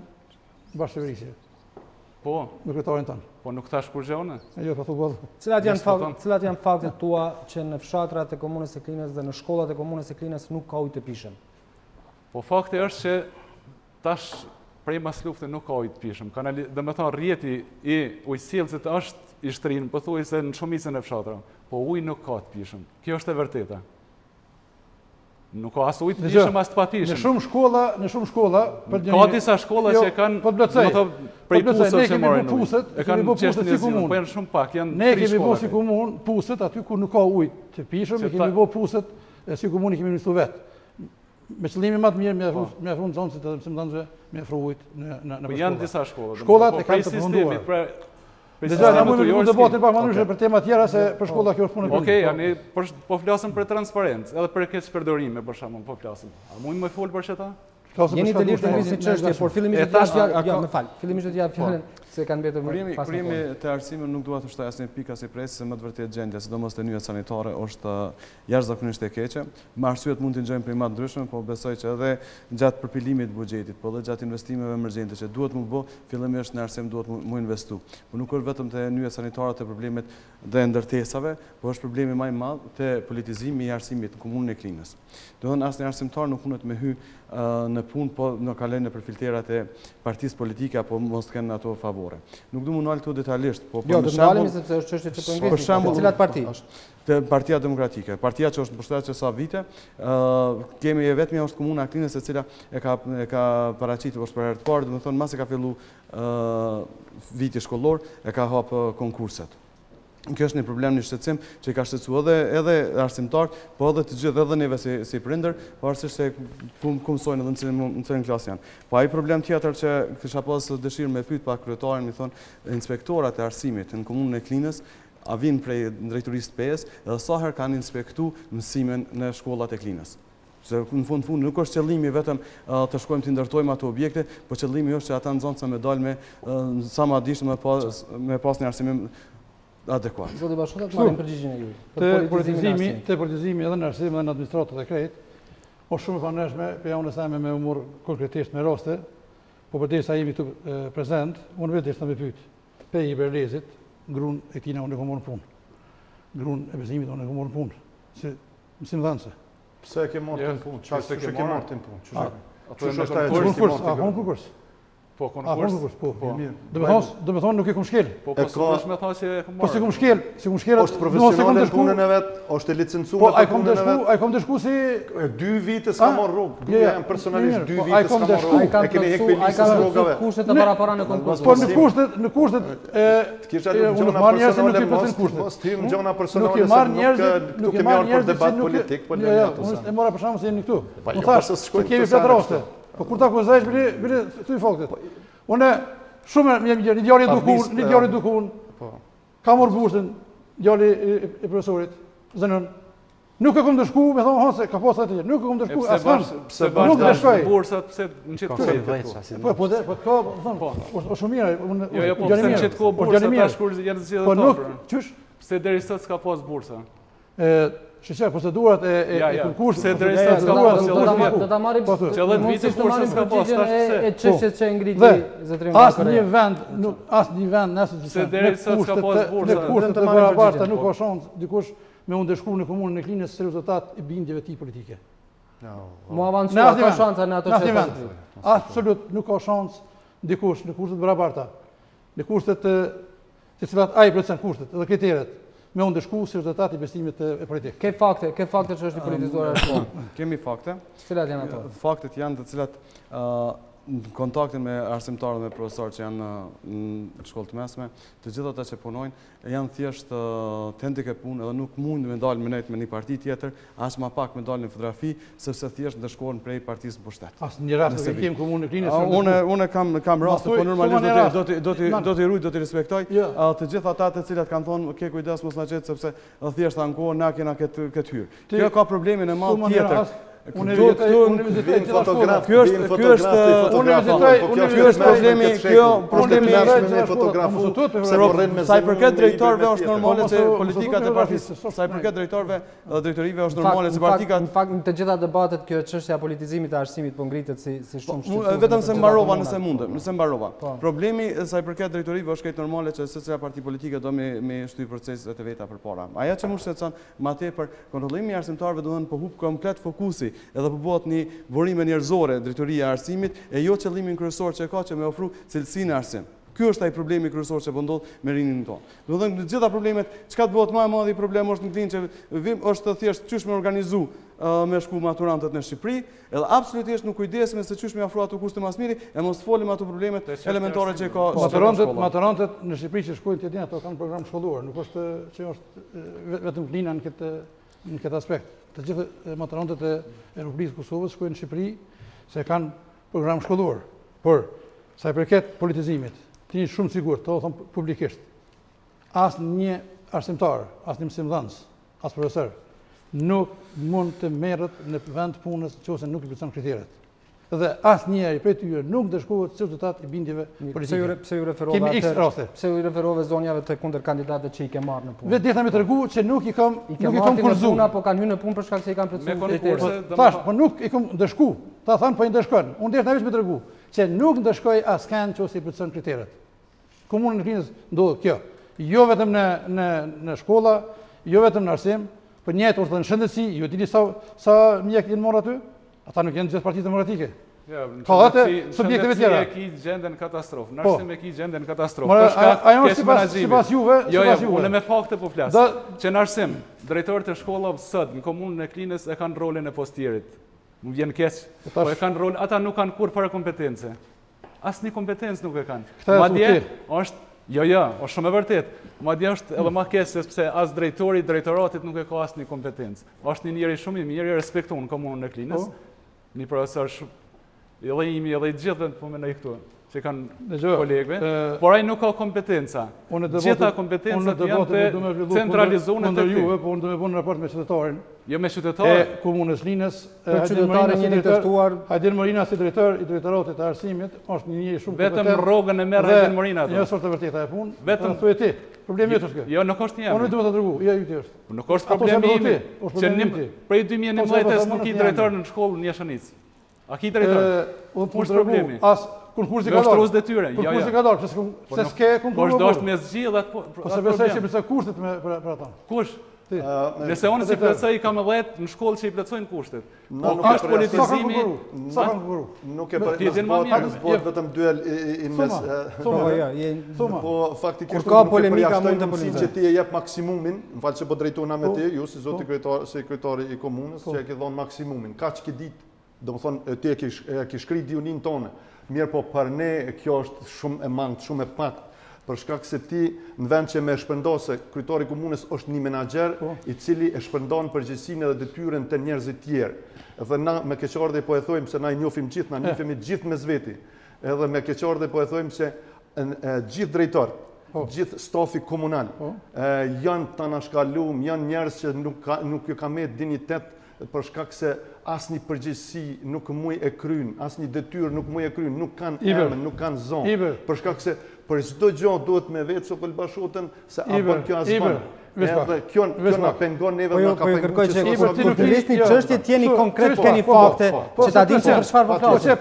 bashkëqeverisje. Po. Me kryetarin tonë. Po nuk thash kur gjë unë? Jo, pa thuaj. Cilat janë faktet tua që në fshatrat e komunës së Klinës dhe në shkollat e komunës së Klinës nuk ka ujë të pishëm? Po fakti është që tash prej mas lufte nuk ka ujë të pishëm. Dhe me thonë rjeti i ujësjellësit është i shtrirë, pothuajse në shumicën e fshatrave, po ujë nuk ka të pishëm. Kjo është e vërteta. Nuk ka as ujë të pishëm as të papishëm. Në shumë shkolla, ka disa shkolla që kanë, prej pusët që marrin ujë. E kanë qeshtë një zimë, po janë shumë pak, janë 3 shkolla. Ne kemi bërë si komunë pusët aty ku nuk ka ujë të pishëm, e kemi bërë pusët si komunë kemi nisur vetë. Me qëllimi më të mirë me afru nxënësit edhe mësimdhënësve me afru ujit në shkolla. Po janë disa shkolla. Shkollat e kanë të përfunduar. Dëgjoj, na mund të debatin pak më ndryshe për tema tjera se për shkolla kjo është punë e tyre. Okej, po flasim për transparencë, edhe për keq përdorime për shkakun, po flasim. A mund më fol për çeta? Jeni të lirë të ngrisni çështje, por fillimisht do të jap fjalën se kanë mbetur pas. Kurimi të arsimit nuk dua të shtoj asnjë pikë as presë, se më të vërtet gjendja, sidomos te nyjet sanitare, është jashtëzakonisht e keqe. Me arsyet mund të ngjojmë primat ndryshme, po besoj që edhe gjatë përpilimit të buxhetit, po edhe gjatë investimeve emergjente që duhet mu bë, fillimisht në arsim duhet mu investu. Po nuk është vetëm te nyjet sanitare të problemet dhe ndërtesave, po është problemi më i madh te politizimi i arsimit në komunën e Klinës. Do të thonë asnjë arsimtar nuk mundet me hy në punë, po në kalojnë në filtrat e partisë politike apo mos kenë ato favore. Nuk du më nalë këtu detajlisht, po jo, do të ndalemi sepse është çështje që po ngrihet. Për shembull, cilat parti? Partia Demokratike, partia që është në pushtet që sa vite, kemi vetëm është komuna e Klinës e cila e ka paraqitur është për herë të parë, do të thonë mas e ka fillu viti shkollor, e ka hapë konkurset. Kjo është një problem, një shqetësim që i ka shqetësu edhe arsimtarët, po edhe të gjithë edhe neve si prindër, pavarësisht se ku mësojnë edhe në cilën klasë janë. Po ai problem tjetër që kisha pas dëshirë me pyet pa kryetarin, mi thonë, inspektorat e arsimit në komunën e Klinës, a vinë prej drejtorisë PS, edhe sa herë kanë inspektu mësimin në shkollat e Klinës. Se në fund nuk është qëllimi vetëm të shkojmë të ndërtojmë ato objekte, po qëllimi është që ata nxënësat me dalë me sa më adishëm me pas një arsimim adekuat. Zoti Bashkëta, marrim përgjigjen e juaj. Te politizimi edhe në arsim edhe në administratët e krejt, është shumë e paneshme, për ja unë same me umur konkretisht me raste, po përderisa jemi këtu prezent, unë vetë ishte me pyet. Pe i Berlezit, gruan e tina unë e kam marrë punë. Gruan e Bezimit unë e kam marrë punë. Si mësimdhënëse. Pse e ke marrë në punë? Çfarë e ke marrë në punë? Ato është konkurs. Po, konkurs. Po. Do me thonë nuk e kum shkel. Po, s'është me thonë që e kum marrë. Po si kum shkel, është profesionale në punën e vet, është e licencuar në punën e vet. Po, ai kom dëshku si 2 vite s'ka marrë rrugë. Jam personalisht 2 vite s'ka marrë rrugë. E keni hek pelisës rrugave. Kushtet e para në konkurs. Po në kushtet të kisha gjona personale, mos të hym gjona personale se nuk kemi marrë për debat politik, po ne ato. Unë e mora për shkak se jemi këtu. Po thashë shkojmë kemi flet raste. Po kur ta akuzojsh bile thuj faktet. Unë shumë një djalë dukun. Ka marrë bursën djali i profesorit, zënën. Nuk e kam dëshku, me thonë se ka pas atë. Nuk e kam dëshku asnjë. Pse bashkë bursat, pse në çet kohë. Po është shumë mirë. Jo, po pse në çet kohë bursa tash kur janë zgjedhur. Po nuk, çysh? Pse deri sot s'ka pas bursa. Shqeqer, procedurat e konkursit... Se drejtë sot s'ka pas, do ta marrim... Qëllet vite kurse s'ka pas, tash pse? E çështjet që ngriti zotrim Bakare. Asnjë vend nëse se deri sot s'ka pas bursa. Në kurset të barabarta nuk ka shans dikush me u ndeshku në komunën e Klinës si rezultat i bindjeve të tij politike. Mu avancua, ka shansa në ato që e të. Absolut nuk ka shans dikush në kushtet barabarta, në kushtet të cilat ai plotëson kushtet dhe kriteret, me u ndeshku si rezultat i investimit e politik. Ke fakte që është i politizuar ashtu. Kemi fakte. Cilat janë ato? Faktet janë të cilat në kontaktin me arsimtarët dhe profesorët që janë në shkollë të mesme, të gjithë ata që punojnë janë thjesht tendik e punë edhe nuk mund me dalë me një parti tjetër, as më pak me dalë në fotografi, sepse thjesht ndeshkohen prej partisë në pushtet. As një rast të kim komunën e Klinës. Unë kam rast, po normalisht do t'i ruaj, do t'i respektoj. Të gjithë ata të cilat kanë thonë ke kujdes mos na qet sepse thjesht ankohen na kena këtë hyrë. Kjo ka problemin e madh tjetër. Unë vizitoj fotograf. Ky është problemi me fotografu. Sa i përket drejtorëve është normale se politikat e partisë, sa i përket drejtorëve, drejtorive është normale se partikat. Në fakt në të gjitha debatet kjo çështja e politizimit të arsimit po ngritet si shumë shqetësuese. Vetëm se mbarova nëse mundem, nëse mbarova. Problemi sa i përket drejtorive është këtë normale që secila parti politike do me shtyp proceset e veta përpara. Ajo që më shqetëson më tepër kontrollimi i arsimtarëve do të po hub komplet fokusi edhe po bëhet një burime njerëzore drejtoria e arsimit e jo qëllimin kryesor që ka që me ofru cilësinë e arsim. Ky është ai problemi kryesor që po ndodh me rinin tonë. Do të thënë të gjitha problemet, çka të bëhet më e madhi problem është në Klinën që është thjesht çysh me organizu me shku maturantët në Shqipëri, edhe absolutisht nuk kujdesemi se çysh me ofru ato kushte më miri e mos folim ato problemet elementare që ka. Maturantët në Shqipëri që shkojnë te ato kanë program shkollor, nuk është që është vetëm Klina në këtë aspekt. Të gjithë maturantët e Republikës Kosovës shkojnë në Shqipëri se kanë program shkollor. Por, sa i përket politizimit, ti një shumë sigurt, të thon publikisht, as një arsimtar, as një mësimdhënës, as profesor, nuk mund të merret në vend punës nëse nuk i plotson kriteret. Dhe asnjëri prej tyre nuk dëshkohet si rezultat i bindjeve politike. Pse ju referove X raste. Pse ju referove zonjave të kundër kandidatëve që i ke marrë në punë? Vetë deta më tregu që nuk i kam kurzuar apo kanë hyrë në punë për shkak se i kanë plotsuar kriteret. Tash, po nuk i kam ndeshku. Ta thanë po i ndeshkon. Unë deta vetëm më tregu që nuk ndeshkoj askën nëse i plotson kriteret. Komunën e Klinës ndodh kjo. Jo vetëm në shkolla, jo vetëm në arsim, por njëjtë ose në shëndetësi, ju dini sa mjek janë marrë aty? Ata nuk janë gjithë partitë demokratike. Ka atë subjekteve tjera. E ki gjenden katastrofë. Në arsim e ki gjenden katastrofë. Ajo është sipas juve, unë me fakte po flas. Që në arsim, drejtorët e shkollave sot në komunën e Klinës e kanë rolin e postierit. Më vjen keq. Po e kanë rol, ata nuk kanë kur para kompetence. Asnjë kompetencë nuk e kanë. Madje është është shumë e vërtet. Madje është edhe më keq sepse as drejtoratit nuk e ka asnjë kompetencë. Është një njerëz shumë i mirë, i respektuar në komunën e Klinës. Një profesor edhe imi edhe i gjithë po mendoj këtu që kanë kolegëve, por ai nuk ka kompetenca. Gjitha kompetencat janë të centralizuara te juve, po unë do të bëj një raport me qytetarin. Jo me qytetarin e komunës Klinës, qytetarin një testuar. Hajdin Morina si drejtor i drejtoratit të arsimit, është një njeri shumë kompetent. Vetëm rrogën e merr Hajdin Morina atë. Jo është të vërtetë e punë. Vetëm thuaj ti. Problemi është kjo. Jo, nuk është një. Unë duhet ta tregu, jo ju ti është. Nuk është problemi im. Që prej 2019 nuk i drejtor në shkollë në Jashanic. A ki drejtor? Unë është problemi. As konkursi ka dalë. Detyre. Konkursi ka dalë, se s'ke konkursi. Po është me zgjidhje atë. Po se besoj se përsa kushtet për ata. Kush? Nëse unë si plotësoj i kam 10 në shkollë që i plotësojnë kushtet. Po është politizimi. Sa kanë konkurru? Nuk e bëhet vetëm duel i mes. Po faktikisht ka polemika mund të polemikojë. Që ti e jep maksimumin, më fal që po drejtona me ti, ju si zoti kryetari i komunës, që e ke dhënë maksimumin. Kaç që ditë, domethënë ti e ke shkruaj dionin tonë. Mirë, po për ne kjo është shumë e mangët, shumë e pak. Për shkak se ti në vend që me shpërndon se kryetari i komunës është një menaxher i cili e shpërndon përgjegjësinë dhe detyrën te njerëzit tjerë. Dhe na me keqardhje po e thojmë se na i njohim gjithë, na njihemi gjithë mes veti. Edhe me keqardhje po e thojmë se gjithë drejtorët, gjithë stafi komunal janë të anashkalluar, janë njerëz që nuk ju kanë dinjitet për shkak se asnjë përgjegjësi nuk muj e kryen, asnjë detyrë nuk muj e kryen, nuk kanë emër, nuk kanë zonë. Për shkak se për çdo gjë duhet me vetë sopël bashotën se a bën kjo as bën. Edhe kjo na pengon neve nga po kërkoj që kur të nisni çështje jeni konkret, keni fakte, që ta dinë për çfarë po flasim.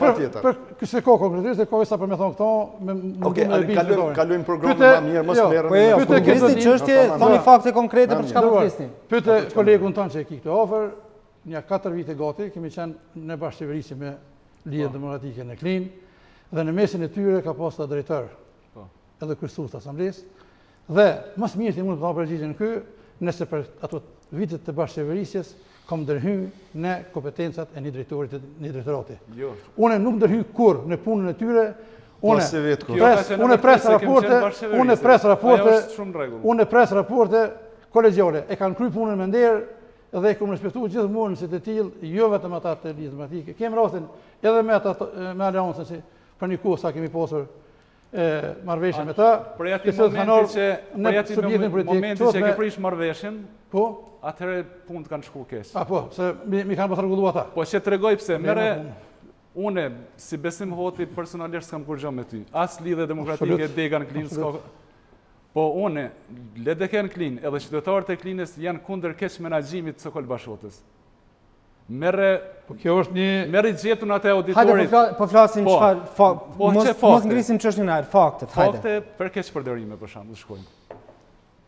Për kësaj kohë konkretisht dhe kohë sa për më thon këto me kalojmë programin më mirë, mos merrem. Po jo, kur nisni çështje, thoni fakte konkrete për çfarë po flisni. Pyete kolegun tonë që e ki këtu afër, një 4 vite gati, kemi qenë në bashkëqeverisje me Lidhjen Demokratike në Klinë, dhe në mesin e tyre ka pas të drejtor, edhe kryesues të asamblesë, dhe mas mirë të mund të ta përgjigjen ky, nëse për ato vitet të bashkëqeverisjes kam ndërhyr në kompetencat e një drejtorati. Unë nuk ndërhyj kur në punën e tyre. Unë pres raporte kolegjiale, e kanë kry punën me nder dhe e kam respektuar gjithmonë se të tillë, jo vetëm ata të Lidhjes Demokratike. Kem rastin edhe me ata me aleancën që për një kohë sa kemi pasur marrëveshje me ta. Për atë momenti që ke prish marrëveshjen, atëherë punët kanë shku keq. Po, se mi kanë pas rregulluar ata. Po që tregoj pse, merre une si Besim Hoti personalisht s'kam kur gjë me ty. As Lidhje Demokratike dega në Klinë s'ka. Po une, LDK në Klinë edhe qytetarët e Klinës janë kundër keq menaxhimit të Sokol Bashotës. Po kjo është një... Merri gjetun atë auditorit. Hajde, po flasim çfarë... Mos ngrisim çështjen e faktet, hajde. Fakte për keq përdorime për shembull, shkojmë.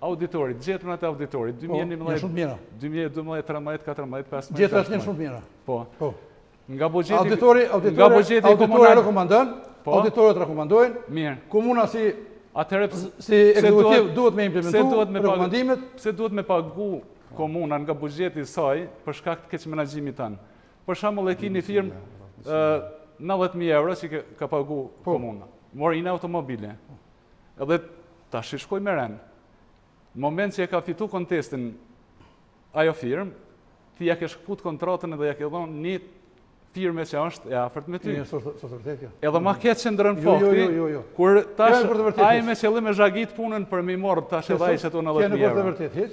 Auditorit, gjetun atë auditorit, 2011, shumë mira. 2012, 13, 14, 15. Gjetën është një shumë mira. Po. Nga buxheti auditori rekomandon, auditorët rekomandojnë. Mirë. Komuna si ekzekutiv duhet me implementu rekomandimet. Pse duhet me pagu komuna nga buxheti i saj për shkak të keq menaxhimit tanë? Për shembull, e keni firmë 90.000 euro që ka pagu komuna. Morin automobile. Edhe tash shkoj me ren. Në moment që e ka fitu kontestin ajo firmë, ti ja ke shkput kontratën edhe ja ke dhënë një firme që është e afërt me ty. Edhe ma keq që ndërën fakti, kur tash ai me qëllim e zhagit punën për mi morë tash edhe ai që tu 90.000 euro.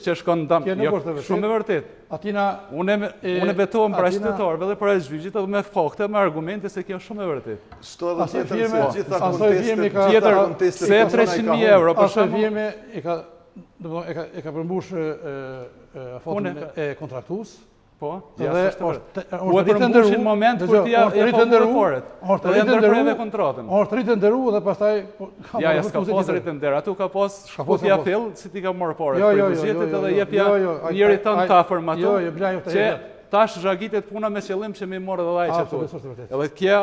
Që shkon dam, shumë e vërtet. Unë betohem për qytetarëve dhe për zhvygjit edhe me fakte, me argumente se kjo shumë e vërtet. Shto edhe tjetër se gjitha kontestet. Se 300.000 euro për shembull. E ka përmbush fatin e kontraktues. Po, u e përmbushin moment kur ti ja po raporet. Dhe janë ndërprerje kontratën. Është rritë ndëru dhe pastaj ja s'ka pas rritë ndër. Atu ka pas shkputja fill, si ti ka marrë parë për buxhetet edhe jepja njëri tën ta afërmatu. Që tash zhagitet puna me qëllim që më morë edhe ai çatu. Edhe kjo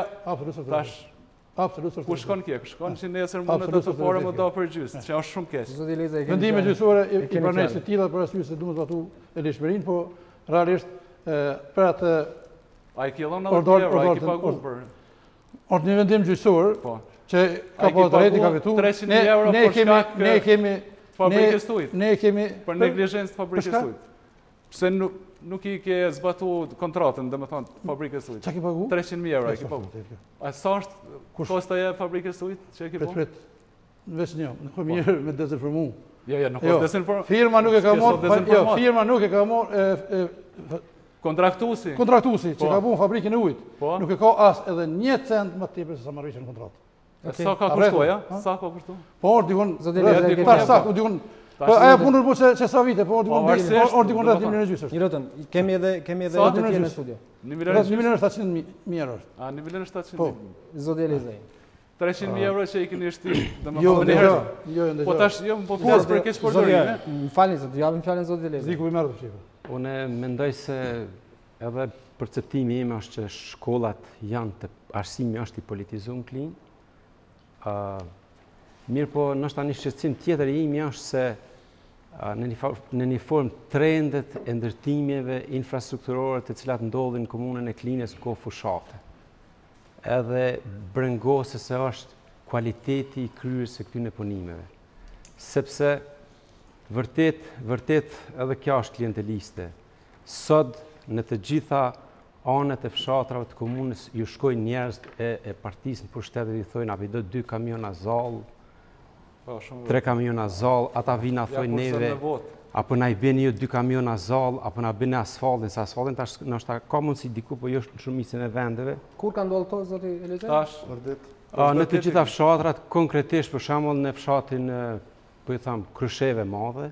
tash absolutisht. Ku shkon kjo? Shkon që nesër mund të të forë më do për gjysë, që është shumë keq. Vendime gjyqësore i pranojnë se tilla për arsye se duhet vatu e lëshmërinë, po realisht për atë ai ke dhënë 90.000 euro, ai ke paguar për. Është një vendim gjyqësor që ka pas drejtë ka vetu. 300.000 euro për shkak ne kemi fabrikës tuaj. Ne kemi për neglizhencë fabrikës tuaj. Pse nuk i ke zbatu kontratën, domethënë fabrikës tuaj. Çka ke pagu? 300.000 euro ai ke pagu. A sa është kosta e fabrikës tuaj? Çka ke pagu? Veç një, nuk mirë me dezinformu. Jo, nuk është dezinformu. Firma nuk e ka marrë, firma nuk e ka marrë kontraktuesi që ka bën fabrikën e ujit. Nuk e ka as edhe 1 cent më tepër se sa marrëshën kontratë. Sa ka kushtuar, ja? Sa ka kushtuar? Po dikon dikon po ajo punë po se sa vite, po dikon rreth 1 milion gjysmë. Një rrotën, kemi edhe RTK në studio. 1.700.000 euro. A 1.700.000. Po, zoti Elizej. 300.000 euro që i keni shtyr, domethënë. Po tash jo, po flas për keq përdorime. Falni zot, japim fjalën zotit Elizej. Ziku i merr të shifë. Unë mendoj se edhe perceptimi im është që shkollat janë arsimi është i politizuar në Klinë. Mirë po, nështë një shqetësim tjetër i imi është se në një formë trendet e ndërtimjeve infrastrukturore të cilat ndodhin në komunën e Klinës në kohë fushate. Edhe brengose se është kualiteti i kryerjes së këtyre punimeve. Sepse vërtet edhe kjo është klienteliste. Sot në të gjitha anët e fshatrave të komunës ju shkojnë njerëz e partisë në pushtetet i thojnë apo do 2 kamiona zall, 3 kamiona zall, ata vinë thojnë neve, apo na i bëni ju 2 kamiona zall, apo na bëni asfaltin, se asfaltin tash ndoshta ka mundësi diku, po jo në shumicën e vendeve. Kur ka ndodhur këto zoti Elizej? Tash vërtet. Në të gjitha fshatrat, konkretisht për shembull në fshatin po i tham Krysheve Madhe.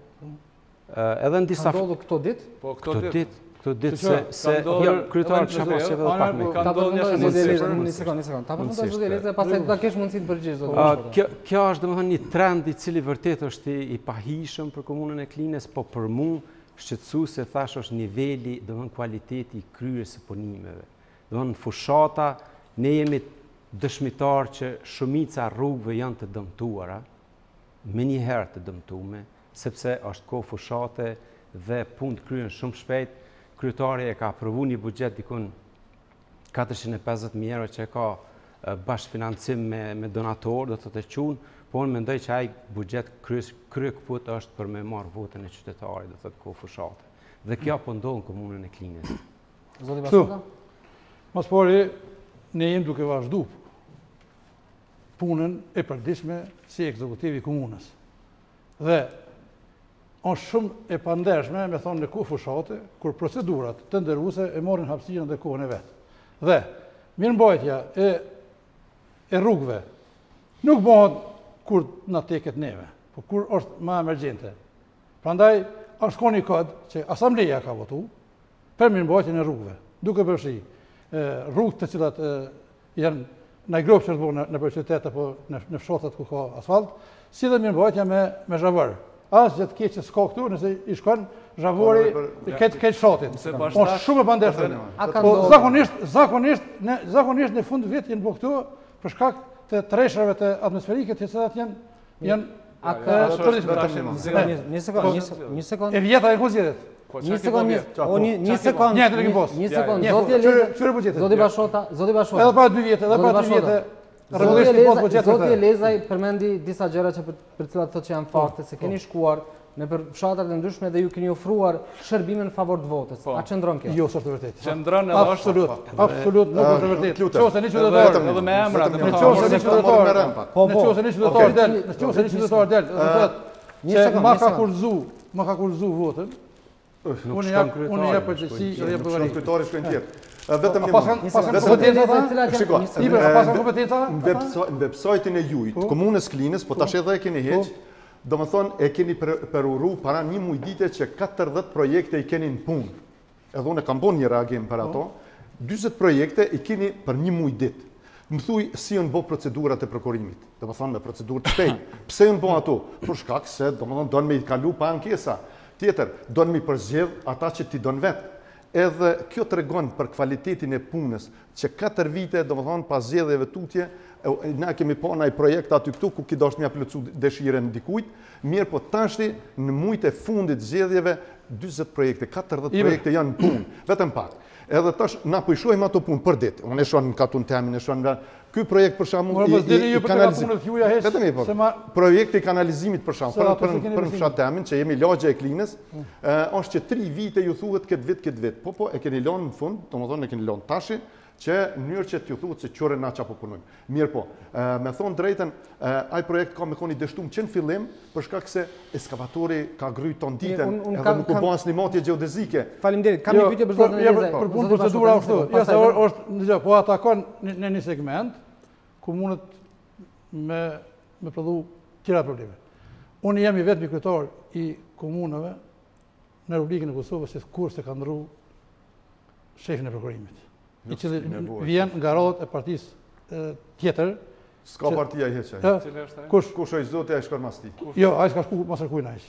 Edhe në disa ndodhur këto ditë? Po këto ditë. Këtë ditë se kryetarët çfarë se vetë pak më. Ka ndodhur një sekond. Ta përfundoj zoti Elizej, pastaj do ta kesh mundësi të përgjigjesh zoti. Kjo është domethënë një trend i cili vërtet është i pahishëm për komunën e Klinës, po për mua shqetësu se thash është niveli, domethënë kualiteti i kryerjes së punimeve. Domethënë fushata, ne jemi dëshmitar që shumica rrugëve janë të dëmtuara, me një herë të dëmtume, sepse është kohë fushate dhe punë kryen shumë shpejt. Kryetari e ka aprovu një buxhet dikun 450.000 euro që ka bashkëfinancim me donator, do të qunë, po unë mendoj që ai buxhet kryekput është për me marrë votën e qytetarit, do të kohë fushate. Dhe kjo po ndodh në komunën e Klinës. Zoti Bashota? Mas pari, ne jemi duke vazhdu punën e përditshme si ekzekutivi i komunës. Dhe është shumë e pandershme, me thonë në kohë fushate, kur procedurat të ndërruese e morin hapësirën dhe kohën e vetë. Dhe mirëmbajtja e rrugëve nuk bëhet kur na teket neve, por kur është më emergjente. Prandaj është koni kod që asambleja ka votu për mirëmbajtjen e rrugëve, duke përfshi rrugët të cilat janë në gropë që të bëhen në qytet apo në fshatat ku ka asfalt, si dhe mirëmbajtja me zhavër. Asë gjithë keqë që s'ka këtu, nëse i shkon zhavori këtë shatit. Po shumë e pandershme. Po zakonisht në fund vit jenë bëhë këtu për shkak të treshrave të atmosferike të cilat janë Një sekond. E vjeta e ku zgjedhjet? Një sekond. Zoti Bashota. Edhe para 2 vjetë, edhe para 3 vjetë. Zoti Elezaj përmendi disa gjëra që për cilat thotë që janë fakte, se keni shkuar në për fshatrat e ndryshme dhe ju keni ofruar shërbime në favor të votës. A qëndron kjo? Jo, s'është vërtet. Qëndron edhe Absolut nuk është vërtet. Nëse një qytetar edhe me emra, nëse një qytetar del, thotë ma ka kurzu votën. Unë jap përgjegjësi dhe jap përgjegjësi. Kryetari shkojnë tjetër. Vetëm një në website-in e juit, komunës Klinës, po tash edhe e keni heq, do më thonë e keni përuru para një mujdite që 40 projekte i keni në punë. Edhe unë kam bon një reagim për ato, 20 projekte i keni për një mujdit. Më thuj si janë bo procedurat e prokurimit, do më thonë me procedurë të shpejtë. Pse janë bo ato? Për shkak se do më thonë donë me i kalu pa ankesa. Tjetër, donë me i përzgjedh ata që ti donë vetë. Edhe kjo të regon për kvalitetin e punës, që 4 vite, do më thonë, pas zgjedhjeve tutje, na kemi pa në projekt aty këtu, ku ki doshtë mja plëcu dëshiren dikujt, mirë po tashti në mujtë e fundit zgjedhjeve, 20 projekte, 40 projekte janë në punë, vetëm pak. Edhe tash na po i shohim ato punë për ditë. Unë e shoh në katun temin, e shoh nga ky projekt për shembull i kanalizimit. Projekti i kanalizimit për shembull për fshat temin që jemi lagje e Klinës, është që 3 vite ju thuhet këtë vit. Po e keni lënë në fund, domethënë e keni lënë tashi që në mënyrë që t'ju thuhet se çore na çapo punojmë. Mirë po, me thonë drejtën, ai projekt ka me koni dështum që në fillim, për shkak se eskavatori ka gryjë ton ditën, edhe nuk u bën asnjë matje gjeodezike. Faleminderit, kam një pyetje për zotin Elezaj. Për punë procedura ashtu. Jo se është, po atakon në një segment komunët me prodhu tjera probleme. Unë jam i vetmi kryetar i komunave në Republikën e Kosovës që kurse ka ndrru shefin e prokurimit, i cili vjen nga rodhët e partisë tjetër. S'ka partia i heqaj. Kush është zoti ai shkon mas ti? Jo, ai s'ka shku mas kujt ai.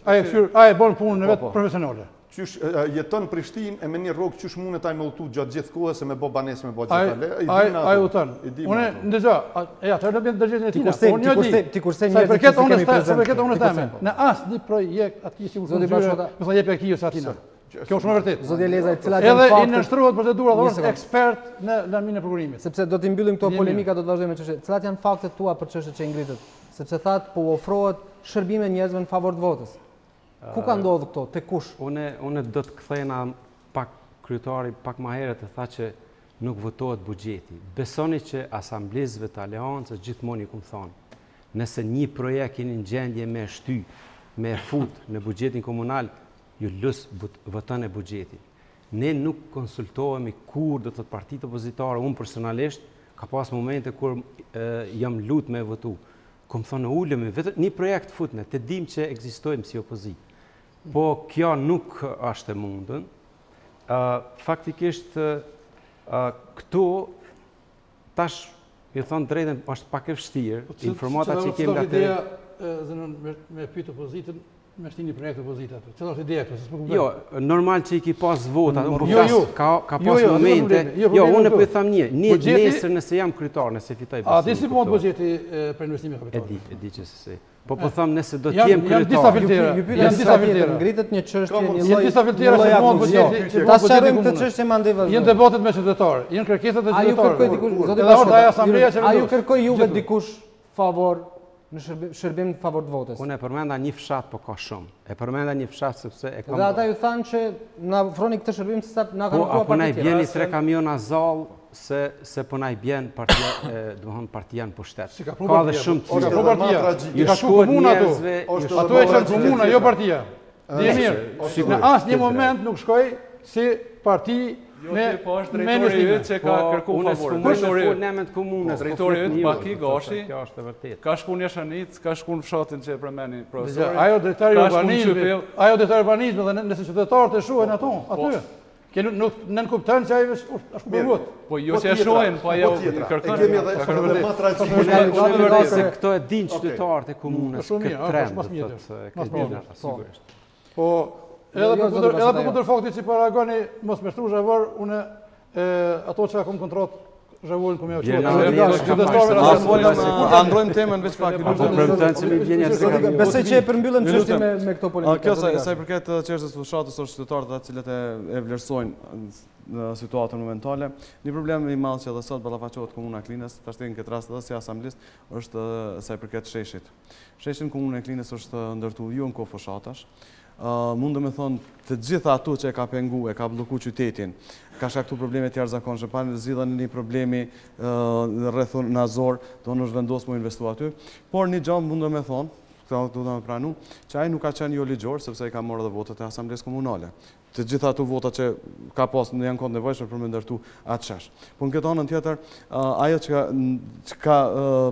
Ai bën punën e vet profesionale. Qysh jeton në Prishtinë e me një rrogë qysh mundet ai me udhtu gjatë gjithë kohës se me bë banesë me bë gjithë. Ai udhton. Unë ndëgjo, atë do bëj dërgjetin e tina. Unë ti kurse një për këtë unë them. Në asnjë projekt aty që zoti Bashota, më thonë jep aktivës atina. Kjo është më vërtet. Zoti Elezaj, cilat janë fakte? Edhe i nështruhet procedura dhe është ekspert në lëmin e prokurimit. Sepse do t'i mbyllim këto polemika, do të vazhdojmë me çështje. Cilat janë faktet tua për çështjet që ngritet? Sepse thatë po ofrohet shërbime njerëzve në favor të votës. Ku ka ndodhur këto? Te kush? Unë do të kthehena pak kryetari pak më herët e tha që nuk votohet buxheti. Besoni që asamblezëve të aleancës gjithmonë i kum thonë, nëse një projekt keni në gjendje me shty, me fut në buxhetin komunal, ju lus votën e buxhetit. Ne nuk konsultohemi kur do të partitë opozitare, unë personalisht, ka pas momente kur jam lut me votu. Kom thonë ulemi, vetëm një projekt futne, të dim që ekzistojmë si opozit. Po kjo nuk është e mundën. Faktikisht, këtu, tash, ju thonë drejtën, është pak e vështirë, informata që kemi nga të... Me pyet opozitën, me shtini projekt opozita aty? Çfarë është ideja këtu? S'po kuptoj. Jo, normal që i ki pas votat, unë po Jo, flas jo. ka pas momente. Jo, unë po i tham nesër nëse jam kryetar, nëse fitoj A di si mund buxheti për investime kapitale? E di që se. Po tham nëse do të jem Janë disa kryetar. filtera. Janë disa filtera. Ngritet një çështje, një Janë disa filtera që mund buxheti. Ta sqarojmë këtë çështje mandej vazhdim. Janë debatet me qytetarë, janë kërkesat e A ju kërkoj qytetarëve. dikush, zoti Edhe është ajo asambleja që a ju vendos. kërkoj juve dikush favor në shërbim në favor të votës? Unë e përmenda një fshat, po ka shumë. E përmenda një fshat sepse e kam. Dhe ata ju thanë që na ofroni këtë shërbim se na kanë Po ofruar apo na i parti bjeni tjetër. 3 kamiona zall se po na i bjen partia, domethënë partia në pushtet. Si ka pru Ka dhe partia, shumë ka tjerë. pru partia. Ju Ka shku shkuat komuna ato. njerëzve, Ato e qenë komuna, jo partia. Dhe mirë, në asnjë moment nuk shkoj si parti me drejtori yt që ka kërkuar favor. Drejtori yt në komunës. Drejtori yt Baki Gashi. Kjo është e vërtetë. Ka shku në Shanic, ka shku në fshatin që e përmeni profesori. Ajo drejtari urbanizmi dhe nëse qytetarët e shohin ato, aty. Që nuk nën kupton që ai është kuptuar. Po jo që e shohin, po ajo kërkon. Kemi edhe ma tragjike. Se këto e dinë qytetarët e komunës këtë trend, thotë sigurisht. Po edhe për kundër faktit që paragoni mos me shtrush avër, unë ato që kam kontratë zhavollin ku më Androjmë temën veç pak. Besoj që e përmbyllëm çështjen me këto politikë. Kjo sa i përket çështjes së fshatës ose qytetarët të cilët e vlerësojnë në situatën momentale. Një problem i madh që edhe sot ballafaqohet komuna Klinës, tash në këtë rast edhe si asamblist, është sa i përket sheshit. Sheshi në komunën e Klinës është ndërtuar jo në kohë fshatash. Mundë me thonë të gjitha ato që e ka pengu, e ka bloku qytetin, ka shkaktu probleme të jashtëzakonshme, pa në zgjidhen një problemi rreth Nazor, do në është vendosë mu investu aty, por një gjë mundë me thonë, këta do të me pranu, që ai nuk ka qenë jo ligjor, sepse i ka marrë dhe votat e asamblesë komunale. Të gjitha ato votat që ka pas në janë kohë nevojshme për me ndërtu atë shesh. Po në këtë anën tjetër, ajo që ka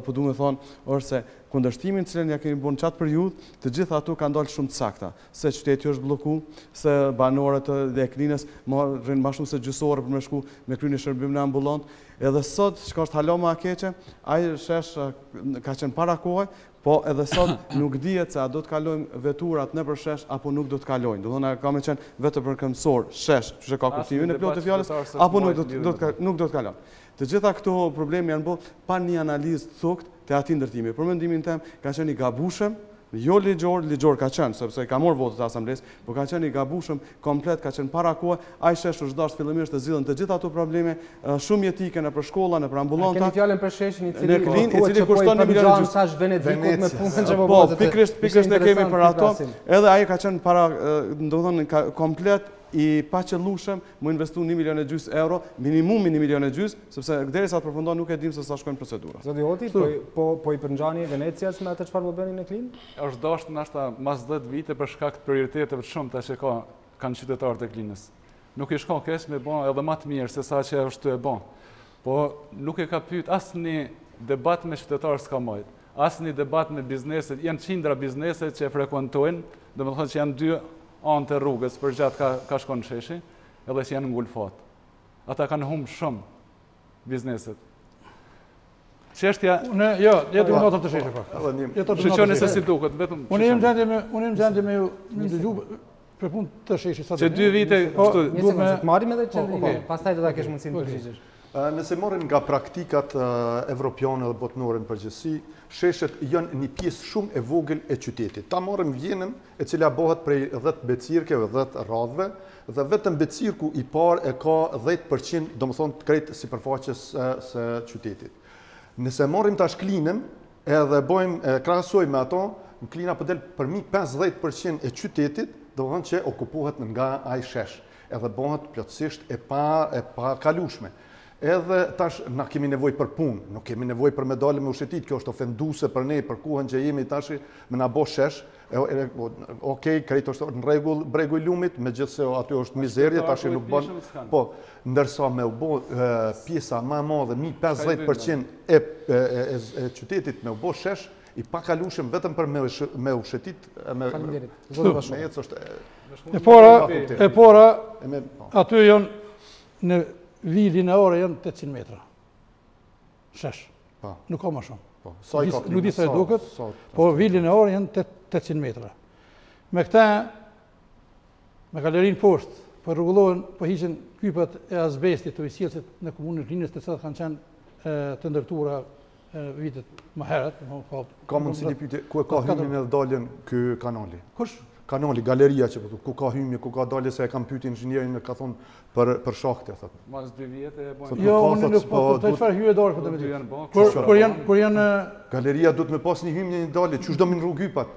po du me thonë, është se kundërshtimin cilën ja kemi bërë qatë periudhë, të gjitha ato kanë dalë shumë të sakta. Se qyteti është bloku, se banorët dhe Klinës rrinë ma shumë se gjysore për me shku me kry një shërbim në ambulant. Edhe sot, që ka është halo ma keqe, ai shesh ka qenë para kohë, po edhe sot nuk dihet se a do të kalojmë veturat në për shesh, apo nuk do të kalojnë. Do thonë, ka me qenë vetë për këmësor shesh, që ka kuptimin e plotë të fjallës, apo nuk do të kalojnë. Të gjitha këto problemi janë bërë pa një analizë thukt të ati ndërtimi. Për mendimin tem, ka qenë i gabushëm, jo ligjor ka qenë, sepse ka morë votët e asamblesë, po ka qenë i gabushëm, komplet, ka qenë para kohë, a i shesh është dashtë fillimisht të zgjidhen të gjitha ato probleme, shumë jetike në për shkolla, në për ambulanta. Keni fjallën për sheshin i cili kushton 1 milion e gjysmë. Venecikut me punën që po pikërisht e kemi për ato, edhe ai ka qenë para, do të thonë, komplet i pa qëllueshëm mu investu 1 milion e gjysmë euro, minimum 1 milion e gjysmë, sepse derisa të përfundon nuk e dim se sa shkojnë procedura. Zoti Hoti, po i përngjani Venecias me atë çfarë po bëni në Klinë? Është dashur ndoshta mas 10 vite për shkak të prioriteteve të shumta që kanë qytetarët e Klinës. Nuk i shkon keq me bën edhe më të mirë se sa që është e bën. Po nuk e ka pyet asnjë debat me qytetarë s'ka marrë. Asnjë debat me bizneset, janë qindra bizneset që e frekuentojnë, domethënë që janë 2 anë të rrugës për gjatë ka shkon sheshi, edhe që janë ngulfat. Ata kanë humbë shumë bizneset. Çështja... Jo, jetë më notën të sheshi pak. Shëqoni se si duket, vetëm... Unë jem gjendje me ju dëgju për punë të sheshi. Që 2 vite... Të marim edhe qëndrime, pastaj do ta kesh mundësinë të përgjigjesh. Nëse morëm nga praktikat evropiane dhe botënore në përgjithësi, sheshet janë një pjesë shumë e vogël e qytetit. Ta morëm Vjenën, e cila bëhet prej 10 becirkeve, 10 radhëve, dhe vetëm becirku i parë e ka 10%, domethënë krejt sipërfaqes së qytetit. Nëse morëm tash Klinën, edhe krahasojmë me ato, në Klina po del përmi 50% e qytetit, domethënë që okupohet nga ai shesh, edhe bëhet plotësisht e pa kalueshme. Edhe tash na kemi nevojë për punë, nuk kemi nevojë për medale me ushtetit, kjo është ofenduese për ne, për kohën që jemi tash me na bë shesh. Okej, krejt është në rregull bregu i lumit, megjithse aty është mizerje, tash nuk bën. Po, ndërsa me u bë pjesa më e madhe, 50% e qytetit me u bë shesh, i pakalueshëm vetëm për me ushtetit, Faleminderit. Zoti Bashir. E para, aty janë në Vili në orë janë 800 metra. Shesh. Nuk ka më shumë. Nuk di sa e duket, po vili në orë janë 800 metra. Me këta, me galerin poshtë, po rregullohen, po hiqen kypat e azbestit të ujësjelësit në komunën e Klinës, të cilat kanë qenë të ndërtuara vitet më herët. Ka mundësi një pyetje, ku e ka hymnin edhe daljen ky kanali? Kush? Kanali, galeria që po, ku ka hymje, ku ka dalje, se e kam pyetje inxhinierin, ka thonë për shakte, thotë. Mas 2 vjet e bojnë. Jo, unë nuk po të çfarë hyrë dorë po të më di. Kur janë galeria duhet me pas një hymje një dalje, çu çdo më rrugë gypat.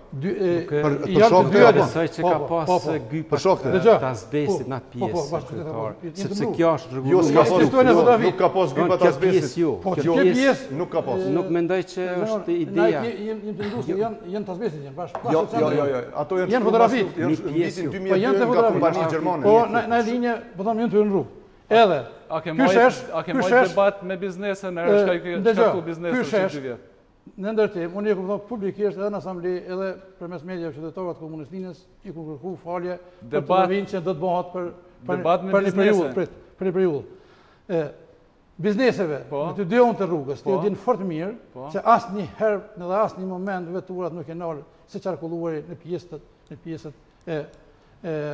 Janë dy Besoj që ka pas gypa të azbestit në atë pjesë. Sepse kjo është rregulluar. Nuk ka pas gypa të azbestit. Po kjo pjesë nuk ka pas. Nuk mendoj që është ideja. Janë të azbestit janë bashkë. Jo. Ato janë fotografi. Vitin 2002 nga kompania gjermane. Po në linje, po them janë të rrugë. Edhe A ke mojt debat me biznesën, është ka ku biznesën 2 vjet. Në ndërtim, unë i ku thon publikisht edhe në asamble, edhe përmes mediave qytetare të komunës Klinës, i ku kërku falje për provincën do të bëhet për një periudhë, për një periudhë. Bizneseve, në të dy të rrugës, të dinë fort mirë që asnjëherë në asnjë moment veturat nuk janë dalë se qarkulluari në pjesët e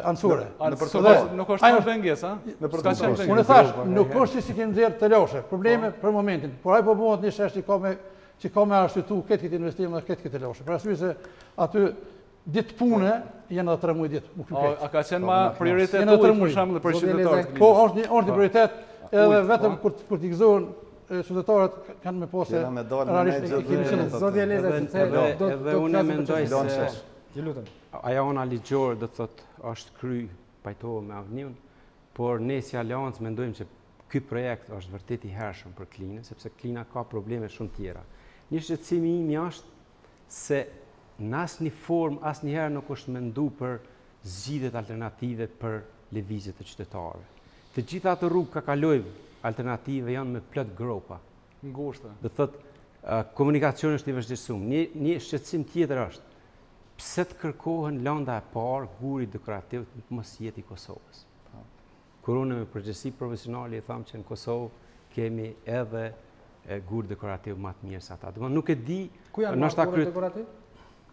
ansore. Nuk është të bëngjes, a? Unë thash, nuk është që si kemë nxjerrë të loshe, probleme për momentin, por ai po bëhet një shesh që ka me arsytu këtë investim dhe këtë loshe. Për arsye se aty ditë pune janë edhe 3 muaj ditë. A ka qenë ma prioritet për shembull për qytetarët? Po, është një prioritet edhe vetëm kur t'i gëzohen qytetarët kanë me posë realisht zotja Leza edhe unë mendoj se ajo ona ligjore do të thotë është kry pajtohet me Avniun, por ne si Aleancë mendojmë që ky projekt është vërtet i hershëm për Klinën, sepse Klina ka probleme shumë tjera. Një shqetësimi im është se në asnjë formë asnjëherë nuk është menduar për zgjidhjet alternative për lëvizjet e qytetarëve. Të gjitha ato rrugë ka kalojmë alternative janë me plot gropa. Ngushta. Do thotë komunikacioni është i vështirësuar. Një shqetësim tjetër është pse të kërkohen landa e parë, guri dekorativ mos jetë i Kosovës. Kur unë me përgjegjësi profesionale i tham që në Kosovë kemi edhe gur dekorativ më të mirë se ata. Domethënë nuk e di, ku janë guri dekorativ?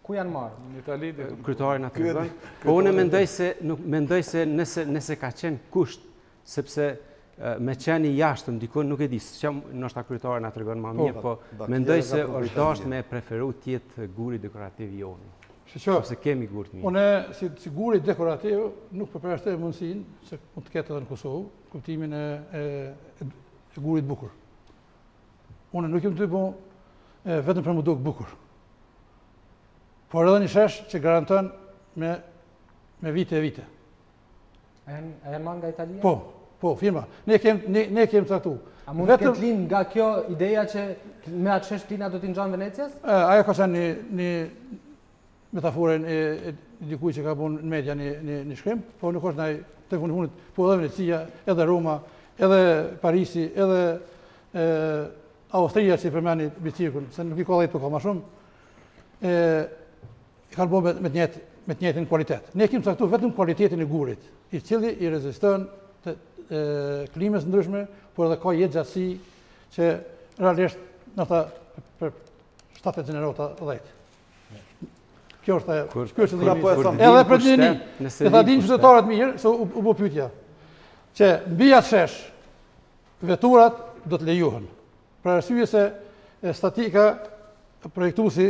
Ku janë marrë? Në Itali kryetari na tregon. Po unë mendoj se nëse ka qenë kusht, sepse me qenë i jashtëm dikon nuk e di, ndoshta kryetari na tregon më mirë, po mendoj se është dashur me preferu të jetë guri dekorativ i joni. Sepse kemi gur të mirë. Unë si guri dekorativ nuk përpërashtoj mundësinë se mund të ketë edhe në Kosovë kuptimin e gurit bukur. Unë nuk jam të bëj vetëm për më duk bukur. Por edhe një shesh që garanton me vite e vite. A janë marrë nga Italia? Po, firma. Ne kemi caktuar. A mund të ketë lind nga kjo ideja që me atë shesh Klina do t'i ngjan Venecias? Ajo ka qenë një metaforën e dikujt që ka bën në media një shkrim, po nuk është ndaj të fundit, po edhe Venecia, edhe Roma, edhe Parisi, edhe Austria që i përmeni bicikun, se nuk i ka 10 për ka ma shumë, kanë bërë me të njëjtin kualitet. Ne kemi caktuar vetëm kualitetin e gurit, i cili i reziston të klimës ndryshme, por edhe ka jetë gjatësi që realisht në ta për 70 gjenerata 10. Kjo është edhe për një e tha dinë qytetarët mirë, se u bë pyetja, që mbi atë shesh, veturat do të lejohen. Për arsye se statika projektuesi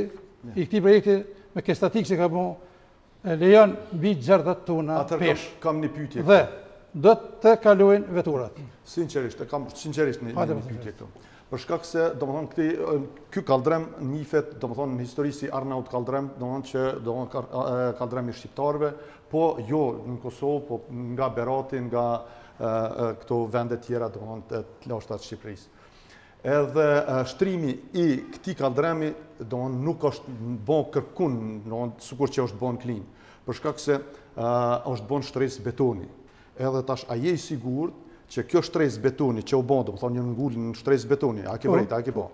i këtij projekti me këtë statikë që ka bën lejon mbi 60 tona pesh. Kam një pyetje. Dhe do të kalojnë veturat. Sinqerisht, kam sinqerisht një pyetje këtu. Për shkak se, domethënë, ky kaldrem njihet, domethënë, në histori si Arnaut kaldrem, domethënë që kaldremi i shqiptarëve, po jo në Kosovë, po nga Berati, nga këto vende tjera, domethënë, të lashta të Shqipërisë. Edhe shtrimi i këtij kaldremi, domethënë, nuk është bën kërkun, domethënë, sikur që është bën Klinë, për shkak se është bën shtresë betoni. Edhe tash a je i sigurt që kjo shtresë betoni që u bën, do të thonë një ngullin në shtresë betoni, a ke vërejt, a ke po.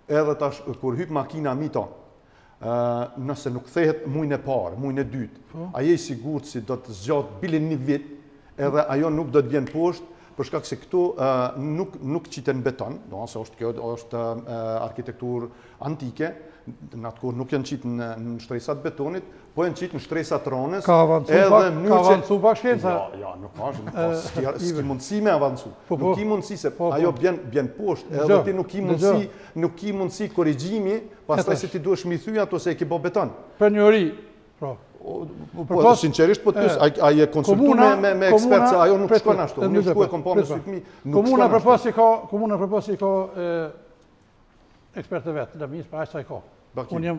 Edhe tash kur hyp makina mito, nëse nuk kthehet muajin e parë, muajin e dytë, a je i sigurt se do të zgjat bile një vit, edhe ajo nuk do të vjen poshtë, për shkak se këtu nuk qiten beton, do të thonë se kjo është arkitekturë antike, në atë kohë nuk janë qitë në shtresat betonit, po janë qitë në shtresat ronës. Ka avancu pak shkenca? Ja, nuk ashtë, s'ki mundësi me avancu. Nuk ki mundësi se ajo bjen poshtë, edhe ti nuk ki mundësi korrigjimi, pastaj se ti duhesh mi thyja ato se e ki bo beton. Për një ori, pra. Po, sinqerisht, po tys, a je konsultu me ekspert se ajo nuk shkon ashtu. Unë shku e kom pa me sytmi, nuk shkon ashtu. Komuna përpasi ka ekspertë vetë, lëmis, pa aqë sa i ka. Unë jam,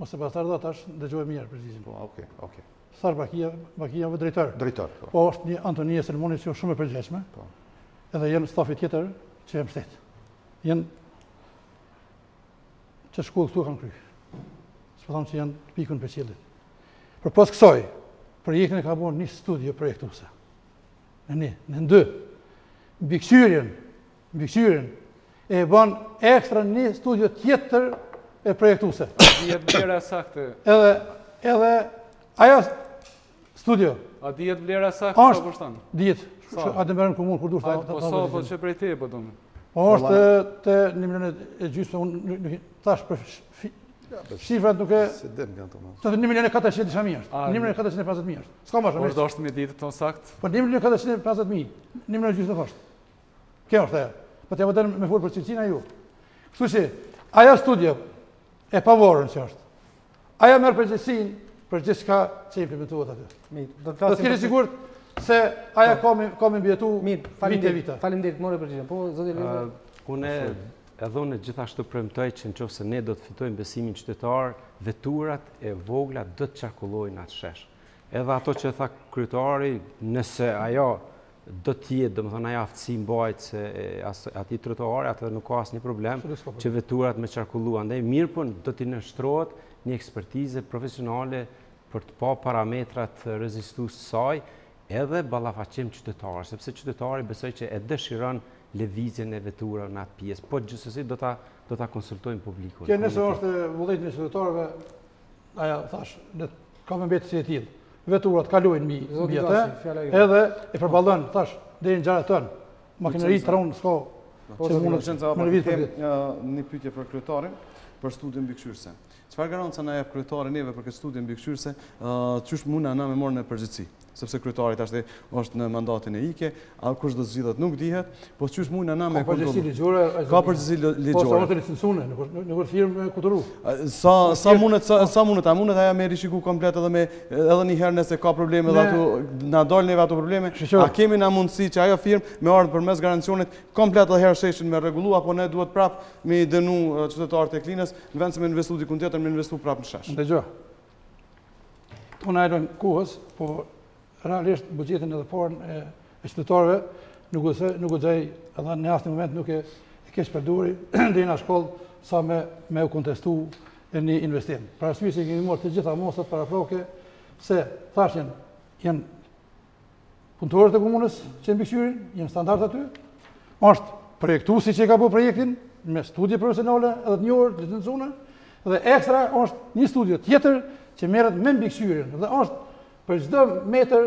mos e pastar dhe tash, dëgjoj mirë përgjigjen. Po, okej. Sar Bakia vë drejtor. Drejtor. Po, është një Antonia Selmoni që është shumë e përgjegjshme. Edhe jenë stafi tjetër që e mbështet. Jenë që shkollë këtu kanë kryh. S'po thonë që janë pikën për qillit. Për pas kësaj, projektin e ka bërë një studio projektuese. Në ndë. Mbikëqyrjen e bën ekstra një studio tjetër e projektuese. Dihet vlera sakte. Edhe ajo studio. A dihet vlera sakte sa kushton? Dihet. A të merrem komunë kur duhet. Po sa po që prej te po domun. Po është te 1 milion e gjysmë, unë tash për shifrat nuk e... Se dem nga të mos. Të 1 milion e 400 disha mi është. 1 milion e 450 mi është. Ska ma shumë. Po është me ditë ton sakt. Po 1 milion e 450 mi. 1 milion e gjysmë nuk është. Kjo është e. Po të vëtën me folë për cilësina ju. Kështu që, aja studio e pavorën që është. Aja merë përgjithsin për gjithë shka që implementuat aty. Do të keni sigurt se aja ka me mbjetu vite. Faleminderit, more përgjigjen. Po, zoti Lezaj. Unë edhe unë gjithashtu premtoj që nëse ne do të fitojmë besimin qytetar, veturat e vogla do të qarkullojnë atë shesh. Edhe ato që tha kryetari, nëse ajo do të jetë, domethënë ajo aftësi mbajt se atij trotuari, atë nuk ka asnjë problem që veturat me qarkullu. Andaj mirë po do t'i nështrohet një ekspertizë profesionale për të pa parametrat rezistues saj, edhe ballafaqim qytetar, sepse qytetari besoj që e dëshiron lëvizjen e veturave në atë pjesë, po gjithsesi do ta konsultojmë publikun. Kjo nëse është vullnetin e qytetarëve, aja thash, ka më mbetë si e tillë. Veturat kalojnë mbi atë, edhe e përballon thash deri në 6 ton. Makineri tron s'ka. Po një pyetje për kryetarin për studion mbikëqyrëse. Çfarë garancë na jep kryetari neve për këtë studion mbikëqyrëse, çysh mund na me marrë në përgjithësi? Sepse kryetari tash është në mandatin e ikje, a kush do zgjidhet nuk dihet, po çysh mund na me kontroll. Ka përgjithësi ligjore. Po sa të licencune, nuk është firmë kuturu. Sa mundet aja me rishiku komplet edhe një herë nëse ka probleme dhe ato na dalin neve ato probleme, a kemi na mundësi që ajo firmë me ardhur përmes garancionit komplet edhe herë sheshin me rregullu, apo ne duhet prap me dënu qytetarët e Klinës në vend se me investu dikun tjetër, me investu prap në shesh. Dëgjoj. Unë ajlon kohës, po realisht buxhetin edhe parën e qytetarëve nuk u gjej edhe në asnjë moment nuk e keq përdori deri në shkollë sa me u kontestu e një investim. Pra arsye se kemi marrë të gjitha mosat paraproke se thashin janë punëtorët e komunës që mbikëqyrin, janë standard aty. Është projektuesi që ka bërë projektin me studie profesionale edhe të njohur, licencune, dhe ekstra është një studio tjetër që merret me mbikëqyrjen dhe është për çdo metër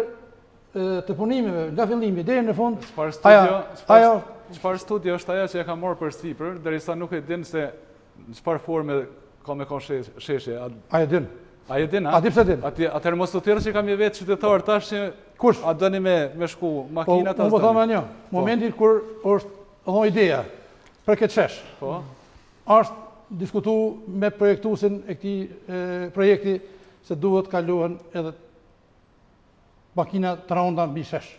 të punimeve nga fillimi deri në fund. Çfarë studio është ajo që e ka marrë për sipër, derisa nuk e din se në çfarë forme ka me sheshje. Ai e din. Ai e din, a? A di pse din? Atëherë mos u thirrë që kam një vetë qytetar tash që kush? A dëni me shku makinat as. Po them një. Momenti kur është dhënë ideja për këtë shesh. Po. Është diskutuar me projektuesin e këtij projekti se duhet kaluhen edhe makina të rënda mbi shesh.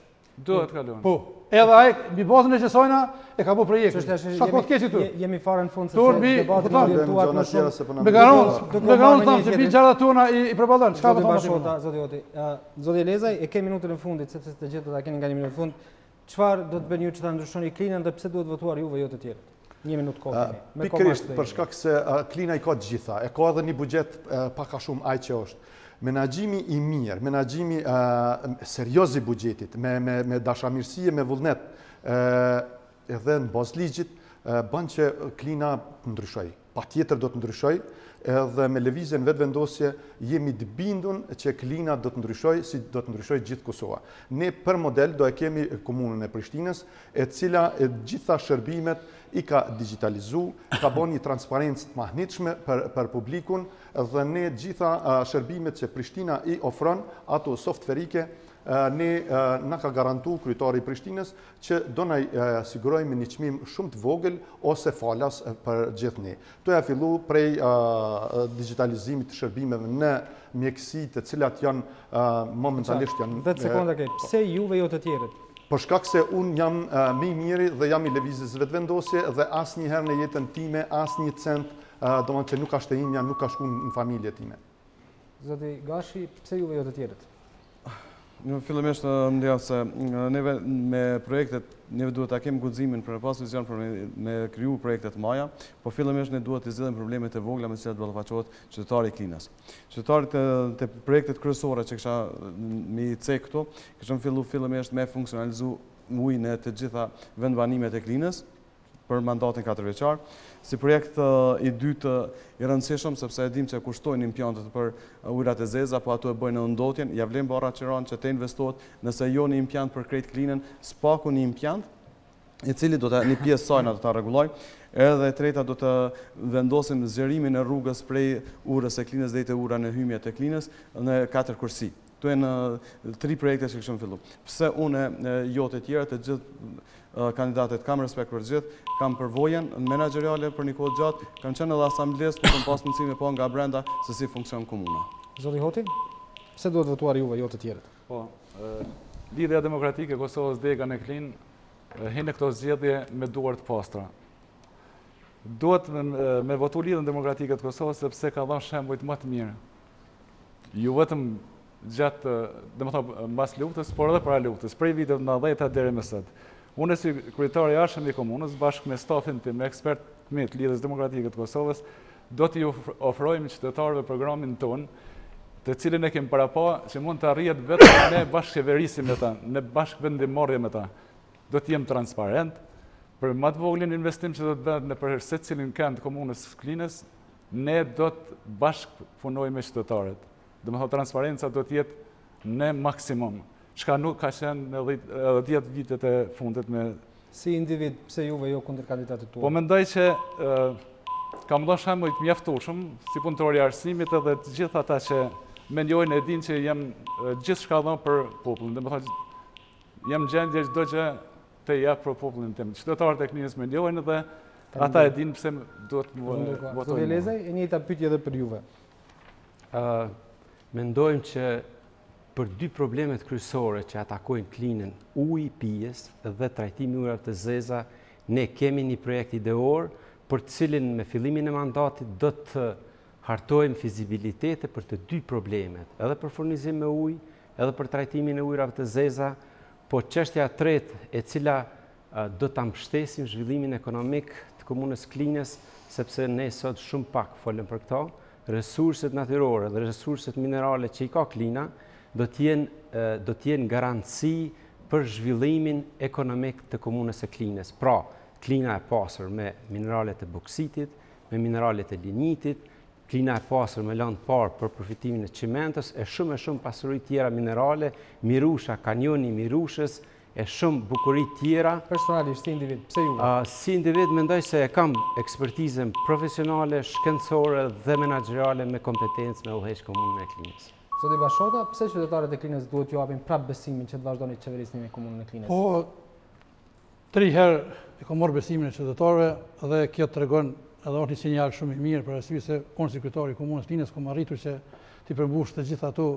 Duhet kaluhen. Po. Edhe ai mbi bazën e qesajna e ka bërë projektin. Sa kohë keq këtu? Jemi fare në fund se debati orientuar më shumë. Me garancë thamë se gjatë tona i përballon. Çka do të thonë zoti Oti? Zoti Lezaj, e kemi minutën e fundit sepse të gjithë do ta keni nga 1 minutë në fund. Çfarë do të bëni ju që ta ndryshoni Klinën dhe pse duhet votuar juve jo të tjerët? 1 minutë kohë kemi. Pikërisht për shkak se Klina i ka të gjitha. E ka edhe një buxhet pak a shumë ai që është. Menaxhimi i mirë, menaxhimi serioz i buxhetit, me dashamirësi e me vullnet, edhe në bazë ligjit, bën që Klina ndryshoj. patjetër do të ndryshoj, edhe me lëvizjen vetëvendosje jemi të bindur që Klina do të ndryshoj si do të ndryshoj gjithë Kosova. Ne për model do e kemi komunën e Prishtinës, e cila gjitha shërbimet i ka digitalizu, ka bon një transparencë të mahnitshme për publikun, dhe ne gjitha shërbimet që Prishtina i ofron, ato softverike, na ka garantu kryetari i Prishtinës që do na sigurojmë një çmim shumë të vogël ose falas për gjithë ne. To ja fillu prej digitalizimit të shërbimeve në mjekësi, të cilat janë momentalisht janë 10 sekonda ke. Pse juve jo të tjerët? Për shkak se unë jam më i miri dhe jam i lëvizjes vetëvendosje dhe asnjëherë në jetën time asnjë cent domethënë që nuk ka shtëimja, nuk ka shku në familje time. Zoti Gashi, pse juve jo të tjerët? Në fillimisht ndjeva se neve me projektet neve duhet ta kemi guximin për pas vizion për me kriju projektet maja, po fillimisht ne duhet të zgjidhim problemet e vogla me të cilat ballafaqohet qytetari i Klinës. Qytetarit të projektet kryesore që kisha mi cek këtu, kishim fillu fillimisht me funksionalizu ujin e të gjitha vendbanimet e Klinës për mandatin 4 vjeçar. Si projekt i dytë i rëndësishëm, sepse e dim që kushtojnë impjantet për ujrat e zeza, po ato e bëjnë në ndotjen, ja vlen barra qëran që të investohet, nëse jo një impjant për krejt Klinën, spaku një impjant, i cili do të një pjesë sajna do të reguloj, edhe treta do të vendosim zgjerimin e rrugës prej urës e Klinës dhe i të ura në hymje të Klinës në 4 kursi. Këto e në 3 projekte që këshëm fillu. Pse une jo të tjera të gjithë kandidatet kam respekt për gjithë, kam përvojen menaxheriale për një kohë gjatë, kam qenë edhe asamblees, por kam pas mundësi me pa nga brenda se si funksion komuna. Zoti Hoti, pse duhet votuar juve jo të tjerët? Po, lidhja demokratike e Kosovës dega në Klinë hinë këto zgjedhje me duar të pastra. Duhet me votu lidhjen demokratike të Kosovës sepse ka dhënë shembuj më të mirë. Ju vetëm gjatë, domethënë mbas luftës, por edhe para luftës, prej viteve 90 deri më sot. Unë si kryetari i jashtëm i komunës, bashkë me stafin tim, me ekspert të lidhjes demokratike të Kosovës, do t'i ofrojmë qytetarëve programin tonë, të cilin e kemi parapa që mund të arrihet vetëm ne bashkëqeverisim me ta, ne bashkë vendimmarrje me ta. Do të jem transparent për më të voglin investim që do të bëhet në për secilin kënd të komunës Klinës, ne do të bashkë punojmë me qytetarët. Domethënë transparenca do të jetë në maksimum. Çka nuk ka qenë në 10 vitet e fundit me... Si individ, pse juve jo kundër kandidatit tuaj? Po mendoj që kam dhënë shembuj të mjaftueshëm, si punëtori i arsimit edhe të gjithë ata që mendojnë e dinë që jam gjithçka dhënë për popullin. Domethënë, jam gjendje çdo gjë të jap për popullin tim. Qytetarët e Klinës mendojnë dhe ata e dinë pse duhet të votojnë. Zoti Lezaj, e njëjta pyetje edhe për juve. Mendojmë që për 2 problemet kryesore që atakojnë Klinën, uji, pijes dhe trajtimi ujrave të zeza, ne kemi një projekt ideor për të cilin me fillimin e mandatit do të hartojmë fizibilitete për të 2 problemet, edhe për furnizim me ujë, edhe për trajtimin e ujrave të zeza, po çështja e tretë e cila do ta mbështesim zhvillimin ekonomik të komunës Klinës, sepse ne sot shumë pak folëm për këto, resurset natyrore dhe resurset minerale që i ka Klina do t'jenë garanci për zhvillimin ekonomik të komunës së Klinës. Pra, Klina e pasur me mineralet e boksitit, me mineralet e linjitit, Klina e pasur me lëndë parë për përfitimin e çimentës, e shumë pasuri tjera minerale, Mirusha, kanjoni Mirushës, e shumë bukuri tjera. Personalisht, si individ, pse juve? Si individ, mendoj se e kam ekspertizën profesionale, shkencore dhe menaxheriale me kompetencë me udhëheq komunën e Klinës. Zoti Bashota, pse qytetarët e Klinës duhet t'ju japin prapë besimin që të vazhdoni të qeverisni me komunën e Klinës? Po, 3 herë e kam marrë besimin e qytetarëve dhe kjo tregon edhe është një sinjal shumë i mirë për arsye se unë si kryetari i komunës Klinës kam arritur që t'i përmbush të gjitha ato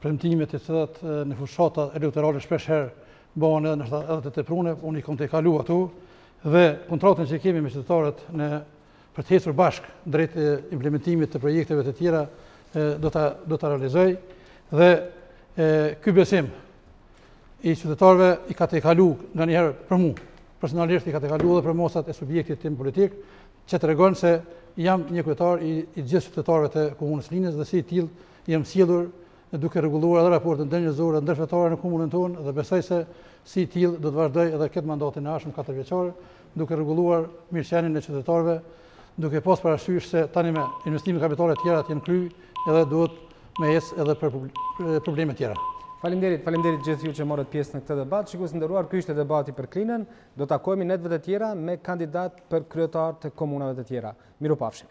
premtimet të cilat në fushata elektorale shpesh herë bëhen edhe të teprune, unë i kam të kalu ato dhe kontratën që kemi me qytetarët për të ecur bashkë drejt implementimit të projekteve të tjera do ta realizoj dhe ky besim i qytetarëve i ka të kalu nga njëherë për mu, personalisht i ka të kalu edhe për mosat e subjektit tim politik, që të regon se jam një kryetar i gjithë qytetarëve të komunës Klinës dhe si i tillë jam sjellur duke rregulluar edhe raportin ndërnjerëzor dhe ndërfetare në komunën tonë dhe besoj se si i tillë do të vazhdoj edhe këtë mandatin e ardhshëm 4 vjeçor duke rregulluar mirëqenien e qytetarëve duke pas parasysh se tani me investime kapitale tjera të jenë kry edhe duhet me ecë edhe për probleme tjera. Faleminderit gjithë ju që morët pjesë në këtë debat. Shikues të nderuar, ky ishte debati për Klinën. Do takojmë netëve të tjera me kandidat për kryetar të komunave të tjera. Mirupafshim.